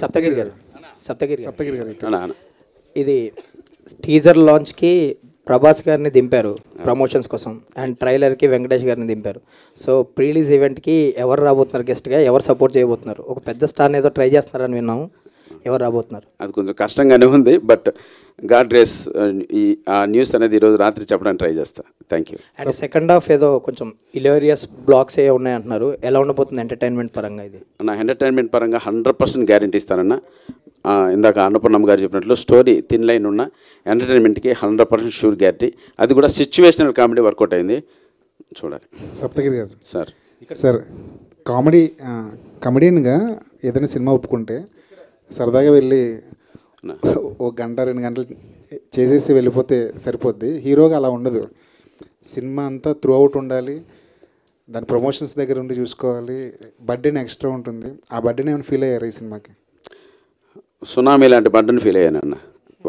సప్తగిరి గారు సప్తగిరి గారు ఇది టీజర్ లాంచ్కి ప్రభాస్ గారిని దింపారు ప్రమోషన్స్ కోసం అండ్ ట్రైలర్కి వెంకటేష్ గారిని దింపారు. సో ప్రీ రిలీజ్ ఈవెంట్కి ఎవరు రాబోతున్నారు గెస్ట్గా, ఎవరు సపోర్ట్ చేయబోతున్నారు? ఒక పెద్ద స్టార్ని ఏదో ట్రై చేస్తున్నారని విన్నాము, ఎవరు రాబోతున్నారు? అది కొంచెం కష్టంగానే ఉంది, బట్ గాడ్ గ్రేస్ ఆ న్యూస్ అనేది ఈరోజు రాత్రి చెప్పడానికి ట్రై చేస్తా. Thank you. And second half ఏదో కొంచెం ఇలేరియస్ బ్లాగ్స్ ఏ ఉన్నాయంటున్నారు, ఎలా ఉండబోతుంది ఎంటర్టైన్మెంట్ పరంగా? ఇది నా ఎంటర్టైన్మెంట్ పరంగా 100% గ్యారంటీ ఇస్తానన్న. ఇందాక అన్నపూర్ణమ్మ గారు చెప్పినట్లు స్టోరీ థిన్ లైన్ ఉన్న ఎంటర్టైన్మెంట్కి 100% షూర్ గ్యారంటీ. అది కూడా సిచ్యువేషనల్ కామెడీ వర్కౌట్ అయింది, చూడాలి. సప్తగిరి గారు సార్ కామెడీన్గా ఏదైనా సినిమా ఒప్పుకుంటే సరదాగా వెళ్ళి ఒక గంట 2 గంటలు చేసేసి వెళ్ళిపోతే సరిపోద్ది. హీరోగా అలా ఉండదు. సినిమా అంతా త్రూ అవుట్ ఉండాలి, దాని ప్రమోషన్స్ దగ్గర ఉండి చూసుకోవాలి. బర్త్డేని ఎక్స్ట్రా ఉంటుంది. ఆ బర్త్డేని ఏమైనా ఫీల్ అయ్యారు ఈ సినిమాకి? సునామీ లాంటి బడ్డను ఫీల్ అయ్యానన్న.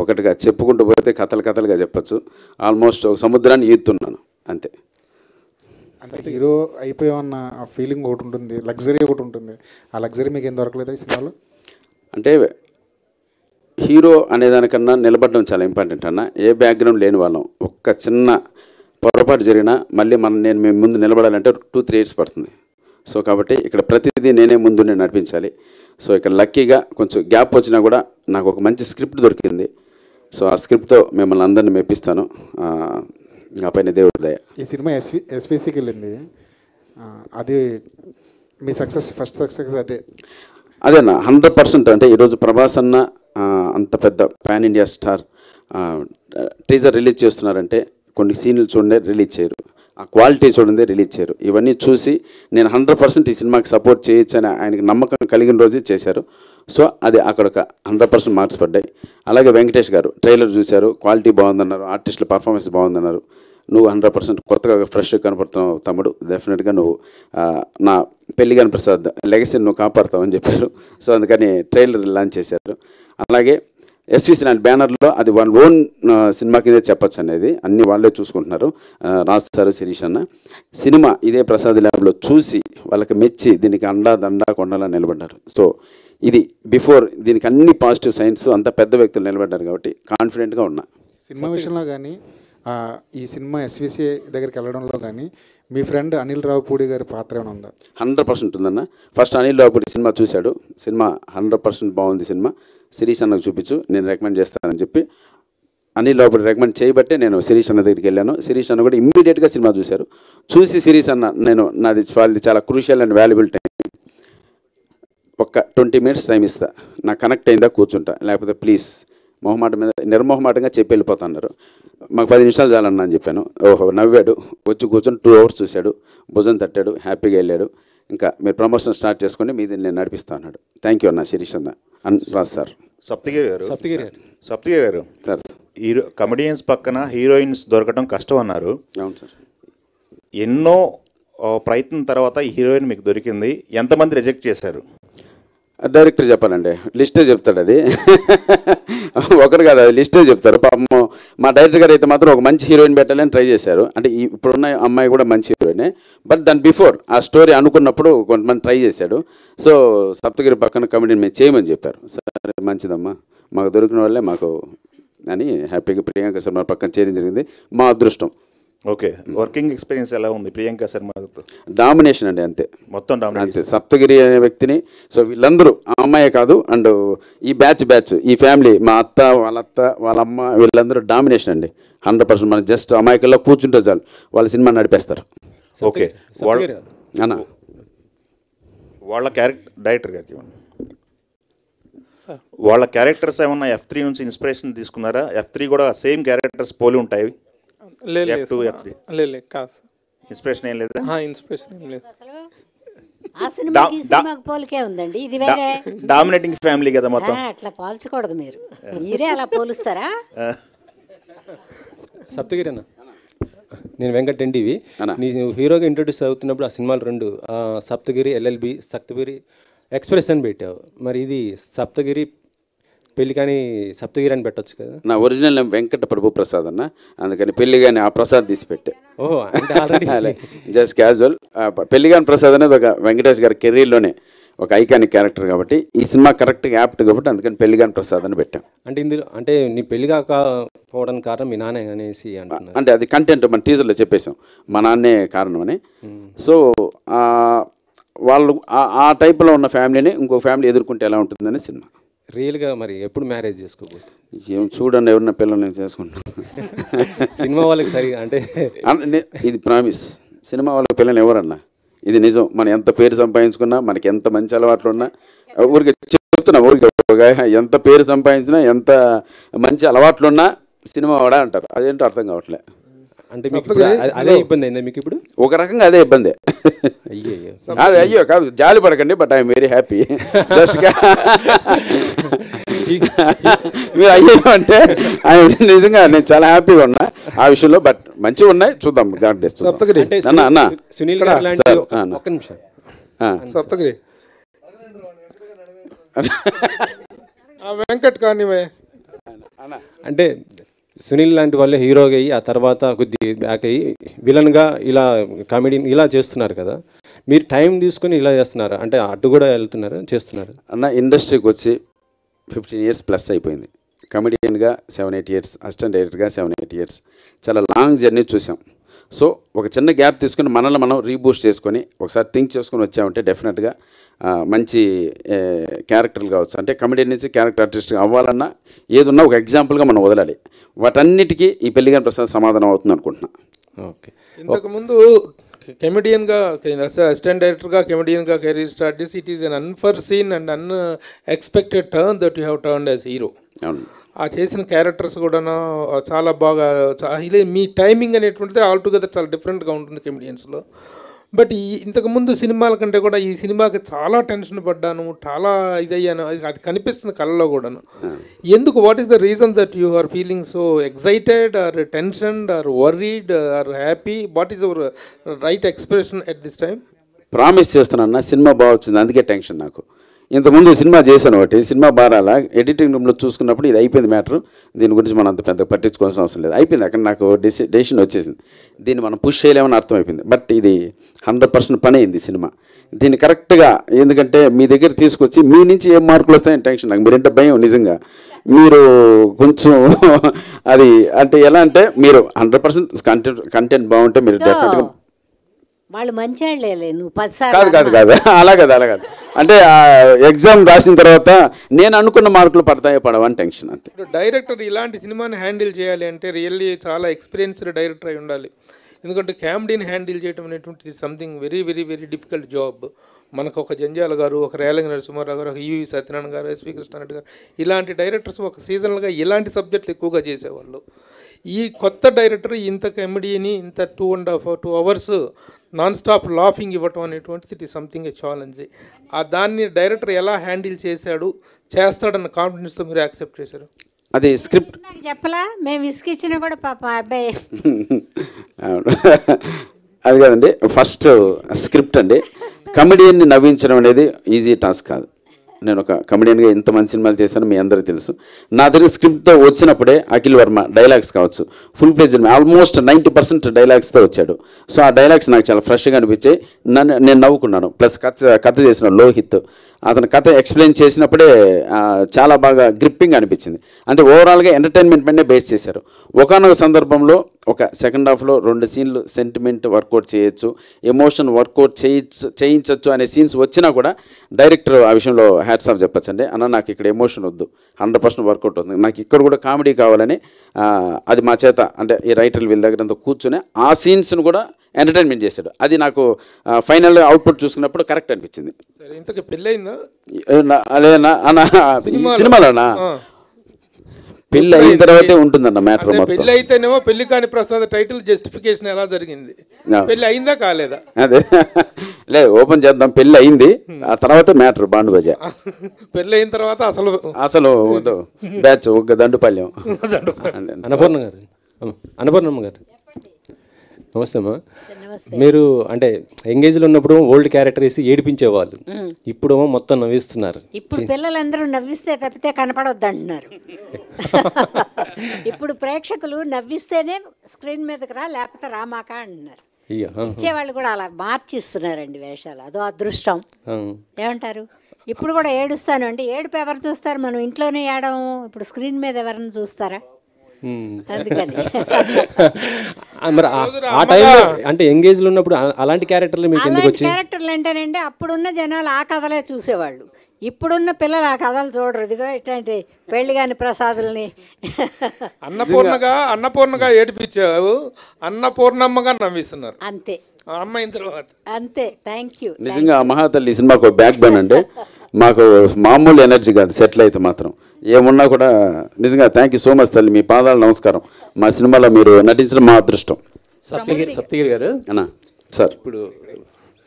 ఒకటిగా చెప్పుకుంటూ పోతే కథలుగా చెప్పచ్చు. ఆల్మోస్ట్ ఒక సముద్రాన్ని ఈదుతున్నాను అంతే. అంటే హీరో అయిపోయామన్న ఆ ఫీలింగ్ ఒకటి ఉంటుంది, లగ్జరీ ఒకటి ఉంటుంది. ఆ లగ్జరీ మీకు ఏం దొరకలేదా ఈ సినిమాలో? అంటే హీరో అనేదానికన్నా నిలబడడం చాలా ఇంపార్టెంట్ అన్న. ఏ బ్యాక్గ్రౌండ్ లేని వాళ్ళం, ఒక్క చిన్న పొరపాటు జరిగినా మళ్ళీ నేను మేము ముందు నిలబడాలంటే 2-3 ఇయర్స్ పడుతుంది. సో కాబట్టి ఇక్కడ ప్రతిదీ నేనే ముందు నడిపించాలి. సో ఇక్కడ లక్కీగా కొంచెం గ్యాప్ వచ్చినా కూడా నాకు ఒక మంచి స్క్రిప్ట్ దొరికింది. సో ఆ స్క్రిప్ట్తో మిమ్మల్ని అందరినీ మెప్పిస్తాను. ఆ పైన దేవుడి దయ. ఈ సినిమా ఎస్విసికి వెళ్ళింది, అది మీ ఫస్ట్ సక్సెస్ అదేనా 100%. అంటే ఈరోజు ప్రభాస్ అన్న అంత పెద్ద pan India star teaser release చేస్తున్నారంటే కొన్ని సీన్లు చూడండి రిలీజ్ చేయరు, ఆ క్వాలిటీ చూడండి రిలీజ్ చేయరు. ఇవన్నీ చూసి నేను 100% ఈ సినిమాకి సపోర్ట్ చేయొచ్చని ఆయనకి నమ్మకం కలిగిన రోజే చేశారు. సో అది అక్కడ ఒక 100% మార్క్స్ పడ్డాయి. అలాగే వెంకటేష్ గారు ట్రైలర్ చూశారు, క్వాలిటీ బాగుందన్నారు, ఆర్టిస్టుల పర్ఫార్మెన్స్ బాగుందన్నారు. నువ్వు 100% కొత్తగా ఫ్రెష్గా కనపడుతున్నావు తమ్ముడు, డెఫినెట్గా నువ్వు నా పెళ్లిగాని ప్రసాద్ లెగసీని నువ్వు కాపాడుతావని చెప్పారు. సో అందుకని ట్రైలర్ లాంచ్ చేశారు. అలాగే ఎస్విసి లాంటి బ్యానర్లో అది వాళ్ళ ఓన్ సినిమా కిందే చెప్పచ్చు అనేది అన్ని వాళ్ళే చూసుకుంటున్నారు. రాస్తారు శిరీష్ అన్న. సినిమా ఇదే ప్రసాద్ ల్యాబ్లో చూసి వాళ్ళకి మెచ్చి దీనికి దండా కొండలా నిలబడ్డారు. సో ఇది బిఫోర్ దీనికి అన్ని పాజిటివ్ సైన్స్, అంత పెద్ద వ్యక్తులు నిలబడ్డారు కాబట్టి కాన్ఫిడెంట్గా ఉన్నా. సినిమా విషయంలో కానీ ఈ సినిమా ఎస్విసి దగ్గరికి వెళ్ళడంలో కానీ మీ ఫ్రెండ్ అనిల్ రావుపూడి గారి పాత్ర ఏమైనా ఉందా? 100% ఉందన్న. ఫస్ట్ అనిల్ రావుపూడి సినిమా చూశాడు, సినిమా 100% బాగుంది, సినిమా శిరీష్ అన్నకు చూపించు నేను రికమెండ్ చేస్తానని చెప్పి అనిల్ రావుపూడి రికమెండ్ చేయబట్టే నేను శిరీష్ అన్న దగ్గరికి వెళ్ళాను. శిరీష్ అన్న కూడా ఇమ్మీడియట్గా సినిమా చూశారు. చూసి శిరీష్ అన్న నాది చాలా క్రూషియల్ అండ్ వాల్యుబుల్ టైం, ఒక 20 మినిట్స్ టైం ఇస్తా, నాకు కనెక్ట్ అయిందా కూర్చుంటా, లేకపోతే ప్లీజ్ మొహమాటం మీద నిర్మోహమాటంగా చెప్పి వెళ్ళిపోతున్నారు. మాకు 10 నిమిషాలు చాలన్నా అని చెప్పాను. ఓహో నవ్వాడు, వచ్చి కూర్చొని 2 అవర్స్ చూశాడు, భుజం తట్టాడు, హ్యాపీగా వెళ్ళాడు. ఇంకా మీరు ప్రమోషన్ స్టార్ట్ చేసుకొని మీది నేను నడిపిస్తా అన్నాడు. థ్యాంక్ యూ అన్న శిరీష్ అన్న. రాజ్ సార్. సప్తగిరి గారు సార్, కమెడియన్స్ పక్కన హీరోయిన్స్ దొరకడం కష్టం అన్నారు. అవును సార్. ఎన్నో ప్రయత్నం తర్వాత ఈ హీరోయిన్ మీకు దొరికింది, ఎంతమంది రిజెక్ట్ చేశారు? డైరెక్టర్ చెప్పాలండి, లిస్టే చెప్తాడు. అది ఒకరు కాదు, అది లిస్టే చెప్తారు. పాపం మా డైరెక్టర్ గారు అయితే మాత్రం ఒక మంచి హీరోయిన్ పెట్టాలని ట్రై చేశారు. అంటే ఇప్పుడున్న అమ్మాయి కూడా మంచి హీరోయినే, బట్ దాని బిఫోర్ ఆ స్టోరీ అనుకున్నప్పుడు కొంతమంది ట్రై చేశాడు. సో సప్తగిరి పక్కన కమెడీని మేము చేయమని చెప్తారు. సరే మంచిదమ్మా, మాకు దొరికిన వాళ్ళే మాకు అని హ్యాపీగా ప్రియాంక శర్మ పక్కన చేయడం జరిగింది. మా అదృష్టం. ఓకే, వర్కింగ్ ఎక్స్పీరియన్స్ ఎలా ఉంది ప్రియాంక శర్మతో? డామినేషన్ అండి, అంతే మొత్తం అంతే. సప్తగిరి అనే వ్యక్తిని, సో వీళ్ళందరూ ఆ అమ్మాయే కాదు, అండ్ ఈ బ్యాచ్ ఈ ఫ్యామిలీ, మా అత్త వాళ్ళ అమ్మ వీళ్ళందరూ డామినేషన్ అండి 100%. మనం జస్ట్ అమాయకుల్లో కూర్చుంటే చాలు వాళ్ళ సినిమా నడిపేస్తారు. ఓకే, అన్న వాళ్ళ డైరెక్టర్ గారికి వాళ్ళ క్యారెక్టర్స్ ఏమన్నా F3 నుంచి ఇన్స్పిరేషన్ తీసుకున్నారా? F3 కూడా సేమ్ క్యారెక్టర్స్ పోలి ఉంటాయి. ఇన్స్పిరేషన్ ఏం లేదా? పోలికే ఉందండి. ఇది వేరే డామినేటింగ్ ఫ్యామిలీ కదా మొత్తం. అట్లా పోల్చకూడదు, మీరే అలా పోలుస్తారా? సప్తగిరి అన్న, నేను వెంకట్ ఎన్టీవీ. నీ హీరోగా ఇంట్రొడ్యూస్ అవుతున్నప్పుడు ఆ సినిమాలు 2 సప్తగిరి LLB, సప్తగిరి ఎక్స్ప్రెస్ అని పెట్టావు. మరి ఇది సప్తగిరి పెళ్లి కానీ సప్తగిరి అని పెట్టచ్చు కదా? నా ఒరిజినల్ నేమ్ వెంకట ప్రభు ప్రసాద్ అన్న, అందుకని పెళ్లి కానీ ఆ ప్రసాద్ తీసి పెట్టే. ఓహో, అంటే ఆల్రెడీ జస్ట్ క్యాజువల్. పెళ్లి కానీ ప్రసాద్ అనేది ఒక వెంకటేష్ గారి కెరీర్లోనే ఒక ఐకానిక్ క్యారెక్టర్ కాబట్టి ఈ సినిమా కరెక్ట్గా యాప్ట్ కాబట్టి అందుకని పెళ్లిగాని ప్రసాద్ అని పెట్టాం. అంటే ఇందులో అంటే నీ పెళ్లి కాకపోవడానికి కారణం మీ నాన్న అనేసి అంటున్నారు. అంటే అది కంటెంట్ మన టీజర్లో చెప్పేశాం, మా నాన్నే కారణం అని. సో వాళ్ళు ఆ టైప్లో ఉన్న ఫ్యామిలీని ఇంకో ఫ్యామిలీ ఎదుర్కొంటే ఎలా ఉంటుందని సినిమా. రియల్గా మరి ఎప్పుడు మ్యారేజ్ చేసుకోబోతుంది? ఏం చూడండి, ఎవరన్నా పిల్లల్ని చేసుకుంటాం. సినిమా వాళ్ళకి సరిగా అంటే ఇది ప్రామిస్, సినిమా వాళ్ళకి పిల్లలు ఎవరన్నా, ఇది నిజం. మనం ఎంత పేరు సంపాదించుకున్నా, మనకి ఎంత మంచి అలవాట్లు ఉన్నా, ఊరికి చెప్తున్నా, ఊరికి ఎంత పేరు సంపాదించినా, ఎంత మంచి అలవాట్లు ఉన్నా సినిమా వాడా అంటారు. అదేంటో అర్థం కావట్లే. అంటే మీకు అదే ఇబ్బంది అయిందా మీకు ఇప్పుడు? ఒక రకంగా అదే ఇబ్బంది. అయ్యో కాదు, జాలి పడకండి, బట్ ఐఎమ్ వెరీ హ్యాపీ. జస్ట్గా మీరు అయ్యో అంటే నిజంగా నేను చాలా హ్యాపీగా ఉన్నా ఆ విషయంలో. బట్ మంచిగా ఉన్నాయి, చూద్దాం. అన్న సునీల్ గారు లాంటి ఒక్క నిమిషం సప్తగిరి వెంకట్ కానీ అంటే సునీల్ లాంటి వాళ్ళే హీరోగా అయ్యి ఆ తర్వాత కొద్ది బ్యాక్ అయ్యి విలన్గా ఇలా కామెడీ ఇలా చేస్తున్నారు కదా, మీరు టైం తీసుకొని ఇలా చేస్తున్నారు అంటే అటు కూడా వెళ్తున్నారు చేస్తున్నారు? అన్న ఇండస్ట్రీకి వచ్చి 15 years ప్లస్ అయిపోయింది. కమెడియన్గా 7-8 years, అసిస్టెంట్ డైరెక్టర్గా 7-8 years, చాలా లాంగ్ జర్నీ చూసాం. సో ఒక చిన్న గ్యాప్ తీసుకుని మనల్ని మనం రీబూస్ట్ చేసుకొని ఒకసారి థింక్ చేసుకొని వచ్చామంటే డెఫినెట్గా మంచి క్యారెక్టర్లు కావచ్చు. అంటే కమెడియన్ నుంచి క్యారెక్టర్ ఆర్టిస్ట్ అవ్వాలన్నా ఏదున్నా ఒక ఎగ్జాంపుల్గా మనం వదలాలి. వాటన్నిటికీ ఈ పెళ్లిగాని ప్రసాద్ సమాధానం అవుతుంది అనుకుంటున్నా. ఓకే. ఇంతకుముందు కెమెడియన్గా అసిస్టెంట్ డైరెక్టర్గా కెమెడియన్గా కెరీర్ స్టార్ట్ చేసి it is an unforeseen and unexpected turn that you have turned as hero. ఆ చేసిన క్యారెక్టర్స్ కూడా చాలా బాగా మీ టైమింగ్ అనేటువంటిది ఆల్టుగెదర్ చాలా డిఫరెంట్గా ఉంటుంది కెమెడియన్స్లో. బట్ ఇంతకుముందు సినిమాల కంటే కూడా ఈ సినిమాకి చాలా టెన్షన్ పడ్డాను, చాలా ఇదయ్యాను, అది కనిపిస్తుంది కళ్ళలో కూడాను. ఎందుకు? What is the reason that you are feeling so excited or tensioned or worried or happy? What is your right expression at this time? Promise చేస్తున్నాను, సినిమా బాగా వచ్చింది, అందుకే టెన్షన్ నాకు. ఇంతకుముందు సినిమా చేశాను ఒకటి, సినిమా బారాలా ఎడిటింగ్ రూమ్లో చూసుకున్నప్పుడు ఇది అయిపోయింది మ్యాటర్, దీని గురించి మనం అంత పెద్ద పట్టించుకోవాల్సిన అవసరం లేదు, అయిపోయింది. అక్కడ నాకు డెసిషన్ వచ్చేసింది, దీన్ని మనం పుష్ చేయలేమని అర్థమైపోయింది. బట్ ఇది 100% పని అయింది సినిమా. దీన్ని కరెక్ట్గా, ఎందుకంటే మీ దగ్గర తీసుకొచ్చి మీ నుంచి ఏం మార్కులు వస్తాయని టెన్షన్ నాకు, మీరంటే భయం నిజంగా. మీరు కొంచెం అది అంటే ఎలా అంటే మీరు 100% కంటెంట్ బాగుంటే మీరు డెఫినెట్గా వాళ్ళు మంచి వాళ్ళే, నువ్వు 10 సార్లు కాదు అలా కాదు అంటే ఎగ్జామ్ రాసిన తర్వాత నేను అనుకున్న మార్కులు పడతాయో పడవని టెన్షన్ అంతే. డైరెక్టర్ ఇలాంటి సినిమాని హ్యాండిల్ చేయాలి అంటే రియల్లీ చాలా ఎక్స్పీరియన్స్డ్ డైరెక్టర్ అయి ఉండాలి. ఎందుకంటే కామెడీని హ్యాండిల్ చేయడం అనేటువంటిది something very very very difficult job. మనకు ఒక జంజాల గారు, ఒక రేలంగి నరసింహారావు గారు, ఒక ఈవి సత్యనారాయణ గారు, ఎస్వి కృష్ణారెడ్డి గారు, ఇలాంటి డైరెక్టర్స్ ఒక సీజనల్గా ఇలాంటి సబ్జెక్టులు ఎక్కువగా చేసేవాళ్ళు. ఈ కొత్త డైరెక్టర్ ఇంత కామెడీని ఇంత 2.5 hours నాన్ స్టాప్ లాఫింగ్ ఇవ్వటం అనేటువంటిది it is something A challenge. దాన్ని డైరెక్టర్ ఎలా హ్యాండిల్ చేస్తాడన్న కాన్ఫిడెన్స్తో మీరు యాక్సెప్ట్ చేశారు? అది స్క్రిప్ట్ నాకు చెప్పలా, మేము ఇసుకిచ్చినా కూడా పాప అబ్బాయి అది కాదండి. ఫస్ట్ స్క్రిప్ట్ అండి. కమెడియన్ని నవ్వించడం అనేది ఈజీ టాస్క్ కాదు. నేను ఒక కమెడియన్గా ఇంతమంది సినిమాలు చేశాను, మీ అందరికీ తెలుసు. నా దగ్గర స్క్రిప్ట్తో వచ్చినప్పుడే అఖిల్ వర్మ డైలాగ్స్ కావచ్చు, ఫుల్ ప్లేజ్ ఆల్మోస్ట్ 90% డైలాగ్స్తో వచ్చాడు. సో ఆ డైలాగ్స్ నాకు చాలా ఫ్రెష్గా అనిపించాయి, నేను నవ్వుకున్నాను. ప్లస్ కథ చేసిన లోహిత్, అతను కథ ఎక్స్ప్లెయిన్ చేసినప్పుడే చాలా బాగా గ్రిప్పింగ్ అనిపించింది. అంటే ఓవరాల్గా ఎంటర్టైన్మెంట్ పైనే బేస్ చేశారు. ఒకనొక సందర్భంలో ఒక సెకండ్ హాఫ్లో 2 సీన్లు సెంటిమెంట్ వర్కౌట్ చేయొచ్చు, ఎమోషన్ వర్కౌట్ చేయించవచ్చు అనే సీన్స్ వచ్చినా కూడా డైరెక్టర్ ఆ విషయంలో హ్యాట్స్ ఆఫ్ చెప్పచ్చు అండి. అన్న నాకు ఇక్కడ ఎమోషన్ వద్దు, 100% వర్కౌట్ అవుతుంది, నాకు ఇక్కడ కూడా కామెడీ కావాలని అది మా చేత అంటే ఈ రైటర్లు వీళ్ళ దగ్గర అంతా కూర్చొని ఆ సీన్స్ను కూడా ఎంటర్టైన్మెంట్ చేశాడు. అది నాకు ఫైనల్ అవుట్పుట్ చూసుకున్నప్పుడు కరెక్ట్ అనిపించింది. ఇంతకు పెళ్ళయిందా? సినిమాలోనా? పెళ్ళి అయిన తర్వాతే ఉంటుందన్న మ్యాటర్. పెళ్ళి అయితేనేమో పెళ్లి కాని ప్రసాద్ టైటిల్ జస్టిఫికేషన్ ఎలా జరిగింది? పెళ్ళి అయిందా కాలేదా? అదే లేదు, ఓపెన్ చేద్దాం. పెళ్ళి అయింది, ఆ తర్వాత మ్యాటర్ బాండు బజా. పెళ్ళి అయిన తర్వాత అసలు బ్యాచ్ ఒక దండుపల్యం. అన్నపూర్ణమ్మ గారు నమస్తే అమ్మా. మీరు అంటే ఎంగేజ్లో ఉన్నప్పుడు ఓల్డ్ క్యారెక్టర్ వేసి ఏడిపించేవాళ్ళు, ఇప్పుడు మొత్తం నవ్విస్తున్నారు. ఇప్పుడు పిల్లలందరూ నవ్విస్తే తప్పితే కనపడొద్దు అంటున్నారు. ఇప్పుడు ప్రేక్షకులు నవ్విస్తేనే స్క్రీన్ మీదకి రా, లేకపోతే రామాక అంటున్నారు. ఇచ్చేవాళ్ళు కూడా అలా మార్చిస్తున్నారండి వేషాలు, అదో అదృష్టం. ఏమంటారు? ఇప్పుడు కూడా ఏడుస్తాను అంటే ఏడుపు ఎవరు చూస్తారు? మనం ఇంట్లోనే ఏడము, ఇప్పుడు స్క్రీన్ మీద ఎవరిని చూస్తారా? అందుకని మరి ఆ టైంలో అంటే ఎంగేజ్లో ఉన్నప్పుడు అలాంటి క్యారెక్టర్లు మీకు ఎందుకు వచ్చాయి? క్యారెక్టర్లు అంటేనండి అప్పుడున్న జనాలు ఆ కథలే చూసేవాళ్ళు, ఇప్పుడున్న పిల్లలు ఆ కథలు చూడరు. ఇదిగో ఇట్లాంటి పెళ్లి కాని ప్రసాదుల్ని అన్నపూర్ణగా ఏడిపించావు, అన్నపూర్ణమ్మగా నవ్విస్తున్నారు అంతే అమ్మాయిన తర్వాత. అంతే. Thank you. నిజంగా మహాతల్లి సినిమాకు బ్యాక్ బోన్ అంటే మాకు మామూలు ఎనర్జీ కాదు, సెటిల్ అయితే మాత్రం ఏమున్నా కూడా. నిజంగా థ్యాంక్ యూ సో మచ్ తల్లి, మీ పాదాలు నమస్కారం. మా సినిమాలో మీరు నటించడం మా అదృష్టం. సప్తగిరి గారు అన్నా సార్, ఇప్పుడు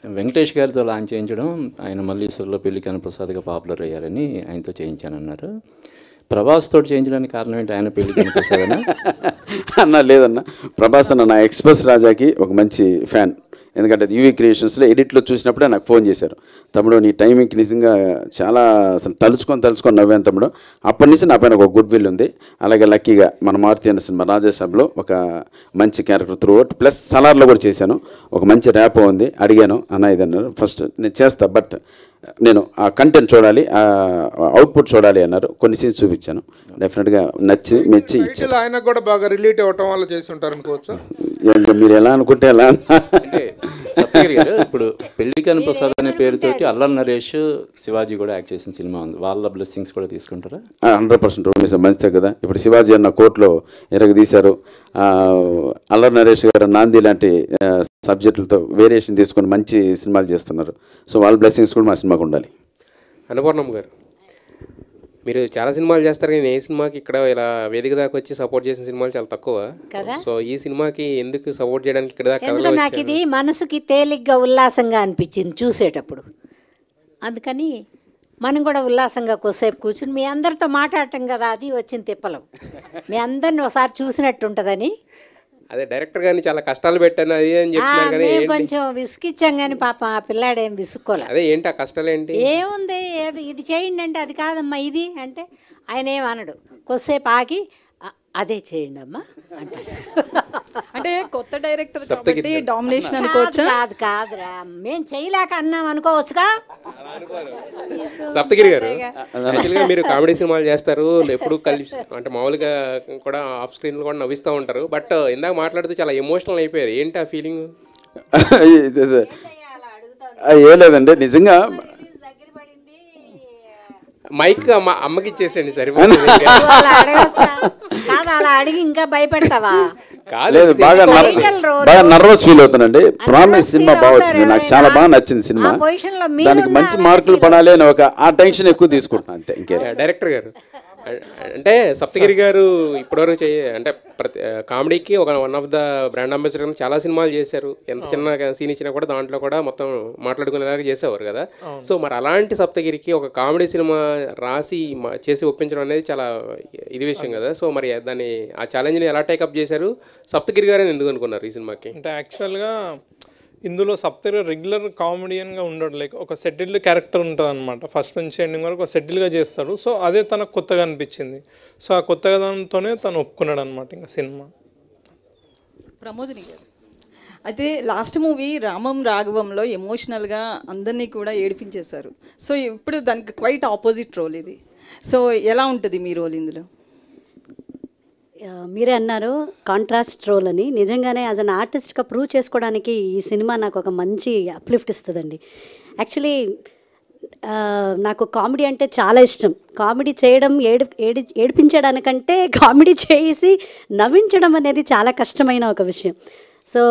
వెంకటేష్ గారితో లాంచ్ చేయించడం, ఆయన మల్లీశ్వర్లో పెళ్లి కనప్రసాద్గా పాపులర్ అయ్యారని ఆయనతో చేయించానన్నారు. ప్రభాస్ తోటి చేయించడానికి కారణం ఏంటి? ఆయన పెళ్లి కనప్రసాద్ అన్న లేదన్న, ప్రభాస్ అన్న నా ఎక్స్ప్రెస్ రాజాకి ఒక మంచి ఫ్యాన్. ఎందుకంటే యూవీ క్రియేషన్స్లో ఎడిట్లో చూసినప్పుడే నాకు ఫోన్ చేశారు, తమ్ముడు నీ టైమింగ్కి నిజంగా చాలా అసలు తలుచుకొని నవ్వాను తమ్ముడు. అప్పటి నుంచి నా పైన ఒక గుడ్ విల్ ఉంది. అలాగే లక్కీగా మన మారుతి అన్న సినిమా రాజాసాబ్లో ఒక మంచి క్యారెక్టర్ త్రూ అవుట్, ప్లస్ సలార్లో కూడా చేశాను, ఒక మంచి ర్యాప్ ఉంది. అడిగాను అన్న ఇది అన్నారు, ఫస్ట్ నేను చేస్తా బట్ నేను ఆ కంటెంట్ చూడాలి, ఆ అవుట్పుట్ చూడాలి అన్నారు. కొన్ని సీన్స్ చూపించాను, డెఫినెట్గా మెచ్చి ఇచ్చాను. ఆయనకు కూడా బాగా రిలేట్ అవ్వటం వల్ల చేసి ఉంటారు అనుకోవచ్చు. మీరు ఎలా అనుకుంటే ఎలా. అంటే సప్తగిరి గారు ఇప్పుడు పెళ్లి కనప్రసాద్ అనే పేరుతోటి అల్లరి నరేష్, శివాజీ కూడా యాక్ట్ చేసిన సినిమా ఉంది, వాళ్ళ బ్లెస్సింగ్స్ కూడా తీసుకుంటారా? 100% మంచిదే కదా. ఇప్పుడు శివాజీ అన్న కోర్టులో ఎరగదీశారు, అల్లరి నరేష్ గారు నాంది లాంటి సబ్జెక్టులతో వేరియేషన్ తీసుకొని మంచి సినిమాలు చేస్తున్నారు. సో వాళ్ళ బ్లెస్సింగ్స్ కూడా మా సినిమాకు ఉండాలి. అన్నపూర్ణమ్మ గారు, మీరు చాలా సినిమాలు చేస్తారు కానీ ఏ సినిమాకి ఇక్కడ ఇలా వేదిక దాకా వచ్చి సపోర్ట్ చేసిన సినిమాలు చాలా తక్కువ. సో ఈ సినిమాకి ఎందుకు సపోర్ట్ చేయడానికి ఇక్కడ దాకా? నాకు ఇది మనసుకి తేలిగ్గా ఉల్లాసంగా అనిపించింది చూసేటప్పుడు, అందుకని మనం కూడా ఉల్లాసంగా కొద్దిసేపు కూర్చుని మీ అందరితో మాట్లాడటం కదా, అది వచ్చిన తిప్పలం. మీ అందరిని ఒకసారి చూసినట్టు ఉంటుందని. అదే డైరెక్టర్ గారిని చాలా కష్టాలు పెట్టాను అది అని చెప్తున్నారు కానీ కొంచెం విసుకిచ్చాం కానీ పాప ఆ పిల్లాడేం విసుక్కోలే. అదే ఏంటి ఆ కష్టాలు ఏంటి? ఏముంది, ఇది చేయండి అంటే అది కాదమ్మా ఇది అంటే ఆయన ఏమనడు, కొద్దిసేపు ఆగి అదే చేయండి అమ్మా అంటారు. అంటే కొత్త డైరెక్టర్ కాబట్టి డామినేషన్ అనుకోవచ్చా? కాదురా, మేము చేయలేక అన్నాం అనుకోవచ్చుగా. సప్తగిరి గారు, యాక్చువల్గా మీరు కామెడీ సినిమాలు చేస్తారు, ఎప్పుడు కలిసి అంటే మామూలుగా కూడా ఆఫ్ స్క్రీన్లో కూడా నవ్విస్తూ ఉంటారు. బట్ ఇందాక మాట్లాడుతూ చాలా ఎమోషనల్ అయిపోయారు, ఏంటి ఆ ఫీలింగ్? ఏం లేదండి, నిజంగా మైక్ అమ్మకి ఇచ్చేసండి సరిపోతుంది. అలా అడిగి ఇంకా భయపెడతావా? లేదు, బాగా నర్వస్ ఫీల్ అవుతానండి. ప్రామిస్ సినిమా బాగా వచ్చింది, నాకు చాలా బాగా నచ్చింది సినిమా. దానికి మంచి మార్కులు పడాలి అని ఒక ఆ టెన్షన్ ఎక్కువ తీసుకుంటున్నాను అంతే, ఇంకే. డైరెక్టర్ గారు అంటే సప్తగిరి గారు ఇప్పటివరకు అంటే ప్రతి కామెడీకి one of the brand ambassador చాలా సినిమాలు చేశారు. ఎంత చిన్న సీన్ ఇచ్చినా కూడా దాంట్లో కూడా మొత్తం మాట్లాడుకునేలాగా చేసేవారు కదా. సో మరి అలాంటి సప్తగిరికి ఒక కామెడీ సినిమా రాసి చేసి ఒప్పించడం అనేది చాలా ఇది విషయం కదా. సో మరి దాన్ని ఆ ఛాలెంజ్ని ఎలా టేకప్ చేశారు? సప్తగిరి గారు అని ఎందుకు అనుకున్నారు ఈ సినిమాకి? అంటే యాక్చువల్గా ఇందులో సప్తగిరి రెగ్యులర్ కామెడియన్గా ఉండడు, లైక్ ఒక సెటిల్డ్ క్యారెక్టర్ ఉంటుంది అనమాట. ఫస్ట్ నుంచి ఎండింగ్ వరకు ఒక సెటిల్గా చేస్తాడు. సో అదే తనకు కొత్తగా అనిపించింది. సో ఆ కొత్తగా దానితోనే తను ఒప్పుకున్నాడు అనమాట ఇంకా సినిమా. ప్రమోదిని గారు, అయితే లాస్ట్ మూవీ రామం రాఘవంలో ఎమోషనల్గా అందరినీ కూడా ఏడిపించేశారు. సో ఇప్పుడు దానికి క్వైట్ ఆపోజిట్ రోల్ ఇది. సో ఎలా ఉంటుంది మీ రోల్ ఇందులో? మీరే అన్నారు కాంట్రాస్ట్ రోల్ అని. నిజంగానే యాజ్ అన్ ఆర్టిస్ట్గా ప్రూవ్ చేసుకోవడానికి ఈ సినిమా నాకు ఒక మంచి అప్లిఫ్ట్ ఇస్తుందండి. యాక్చువల్లీ నాకు కామెడీ అంటే చాలా ఇష్టం. కామెడీ చేయడం ఏడిపించడానికంటే కామెడీ చేసి నవ్వించడం అనేది చాలా కష్టమైన ఒక విషయం. సో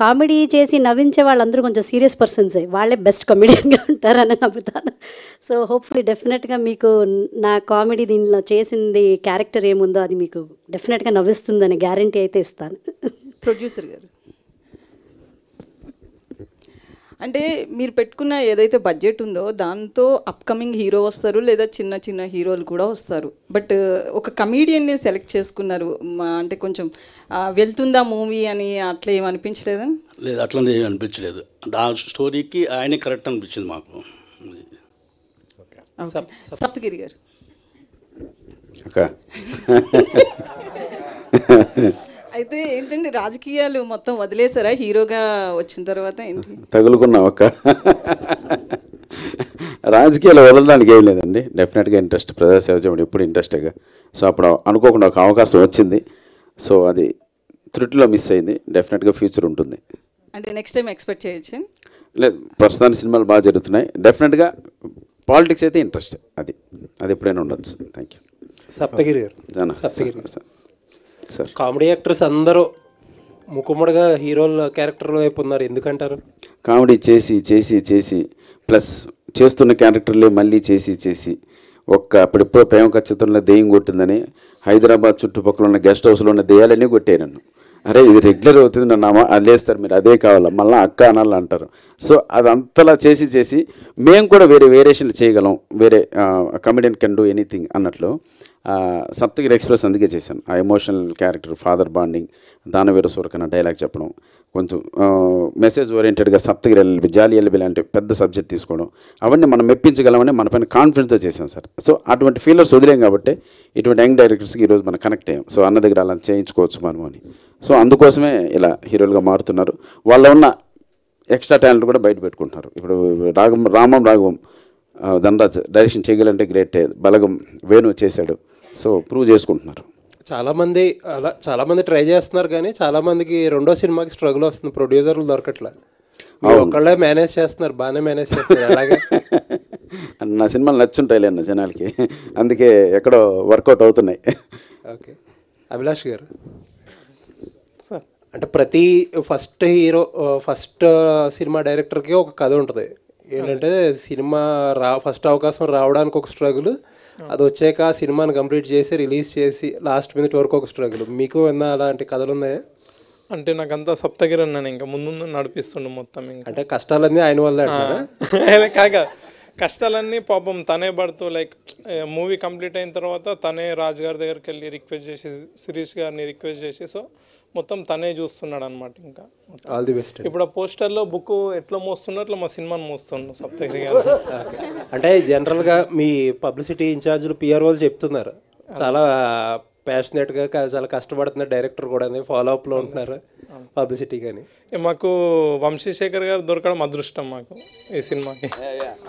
కామెడీ చేసి నవ్వించే వాళ్ళందరూ కొంచెం సీరియస్ పర్సన్సే, వాళ్ళే బెస్ట్ కమెడియన్గా ఉంటారని నమ్ముతాను. సో హోప్ఫుల్లీ డెఫినెట్గా మీకు నా కామెడీ దీనిలో చేసింది క్యారెక్టర్ ఏముందో అది మీకు డెఫినెట్గా నవ్విస్తుందని గ్యారంటీ అయితే ఇస్తాను. ప్రొడ్యూసర్ గారు, అంటే మీరు పెట్టుకున్న ఏదైతే బడ్జెట్ ఉందో దాంతో అప్కమింగ్ హీరో వస్తారు, లేదా చిన్న చిన్న హీరోలు కూడా వస్తారు. బట్ ఒక కమీడియన్ని సెలెక్ట్ చేసుకున్నారు, అంటే కొంచెం వెళ్తుందా మూవీ అని అట్లా ఏమనిపించలేదా? లేదు, అట్లా అనిపించలేదు. ఆ స్టోరీకి ఆయనే కరెక్ట్ అనిపించింది మాకు. సప్తగిరి గారు, అయితే ఏంటంటే రాజకీయాలు మొత్తం వదిలేసారా హీరోగా వచ్చిన తర్వాత ఏంటి? తగులుకున్నా ఒక రాజకీయాలు వదలడానికి ఏం లేదండి. డెఫినెట్గా ఇంట్రెస్ట్, ప్రజాసేవ చేయడం ఎప్పుడు ఇంట్రెస్ట్గా. సో అప్పుడు అనుకోకుండా ఒక అవకాశం వచ్చింది. సో అది త్రుటిలో మిస్ అయింది. డెఫినెట్గా ఫ్యూచర్ ఉంటుంది. అంటే నెక్స్ట్ టైం ఎక్స్పెక్ట్ చేయొచ్చు? లేదు, ప్రస్తుతానికి సినిమాలు బాగా జరుగుతున్నాయి. డెఫినెట్గా పాలిటిక్స్ అయితే ఇంట్రెస్ట్, అది ఎప్పుడైనా ఉండొచ్చు. Thank you. సప్తగిరి గారు, సప్తగిరి సార్, కామెడీ యాక్టర్స్ అందరూ ముక్కుమ్మడిగా హీరోల క్యారెక్టర్ల వైపు ఉన్నారు, ఎందుకంటారు? కామెడీ చేసి చేసి చేసి ప్లస్ చేస్తున్న క్యారెక్టర్లే మళ్ళీ చేసి చేసి అప్పుడెప్పుడో ప్రేమ ఖచ్చితంలో దెయ్యం కొట్టిందని హైదరాబాద్ చుట్టుపక్కల ఉన్న గెస్ట్ హౌస్లో ఉన్న దెయ్యాలన్నీ కొట్టాయి నన్ను. అరే ఇది రెగ్యులర్ అవుతుంది నన్ను అది లేస్తారు, మీరు అదే కావాలా, మళ్ళీ అక్క అనాలి అంటారు. సో అది అంతలా చేసి చేసి మేము కూడా వేరియేషన్లు చేయగలం, వేరే కమెడియన్ కెన్ డూ ఎనీథింగ్ అన్నట్లు సప్తగిరి ఎక్స్ప్రెస్ అందుకే చేశాను. ఆ ఎమోషనల్ క్యారెక్టర్, ఫాదర్ బాండింగ్, దానవీర సూరకన్న డైలాగ్ చెప్పడం, కొంచెం మెసేజ్ ఓరియంటెడ్గా సప్తగిరి ఎల్ఎల్బి, జాలి ఎల్ఎల్బి లాంటి పెద్ద సబ్జెక్ట్ తీసుకోవడం, అవన్నీ మనం మెప్పించగలమని మన పైన కాన్ఫిడెన్స్తో చేశాం సార్. సో అటువంటి ఫీలర్స్ వదిలేం కాబట్టి ఇటువంటి యంగ్ డైరెక్టర్స్కి ఈరోజు మనం కనెక్ట్ అయ్యాం. సో అన్న దగ్గర అలా చేయించుకోవచ్చు మనము అని. సో అందుకోసమే ఇలా హీరోలుగా మారుతున్నారు. వాళ్ళ ఉన్న ఎక్స్ట్రా టాలెంట్ కూడా బయట పెట్టుకుంటున్నారు. ఇప్పుడు రాఘవం ధనరాజ్ డైరెక్షన్ చేయగలంటే గ్రేట్. బలగం వేణు చేశాడు. సో ప్రూవ్ చేసుకుంటున్నారు. చాలామంది ట్రై చేస్తున్నారు, కానీ చాలామందికి రెండో సినిమాకి స్ట్రగుల్ వస్తుంది, ప్రొడ్యూసర్లు దొరకట్లా. ఒకళ్ళే మేనేజ్ చేస్తున్నారు, బాగానే మేనేజ్ చేస్తున్నారు. అలాగే నా సినిమాలు నచ్చుంటాయిలే అన్న జనాలకి, అందుకే ఎక్కడో వర్కౌట్ అవుతున్నాయి. ఓకే, అభిలాష్ గారు, అంటే ప్రతి ఫస్ట్ సినిమా డైరెక్టర్కి ఒక కథ ఉంటుంది. ఏంటంటే సినిమా ఫస్ట్ అవకాశం రావడానికి ఒక స్ట్రగుల్, అది వచ్చాక ఆ సినిమాని కంప్లీట్ చేసి రిలీజ్ చేసి లాస్ట్ మినిట్ వరకు ఒక స్ట్రగుల్. మీకు ఏమన్నా అలాంటి కథలు ఉన్నాయా? అంటే నాకంతా సప్తగిరి అన్నాను, ఇంకా ముందు నడిపిస్తుండే మొత్తం. ఇంకా అంటే కష్టాలన్నీ ఆయన వల్లే కాక కష్టాలన్నీ పాపం తనే పడుతూ, లైక్ మూవీ కంప్లీట్ అయిన తర్వాత తనే రాజు గారి దగ్గరికి వెళ్ళి రిక్వెస్ట్ చేసి, శిరీష్ గారిని రిక్వెస్ట్ చేసి, సో మొత్తం తనే చూస్తున్నాడు అనమాట. ఇంకా ఆల్ ది బెస్ట్. ఇప్పుడు ఆ పోస్టర్లో బుక్ ఎట్లా మోస్తుండో అట్లా మా సినిమాని మోస్తుండు సప్తగిరి గారు. అంటే జనరల్గా మీ పబ్లిసిటీ ఇన్ఛార్జీలు పిఆర్ఓలు చెప్తున్నారు, చాలా ప్యాషనేట్గా చాలా కష్టపడుతున్నారు, డైరెక్టర్ కూడా ఫాలో అప్లో ఉంటున్నారు పబ్లిసిటీ. కానీ మాకు వంశీశేఖర్ గారు దొరకడం అదృష్టం మాకు ఈ సినిమాకి.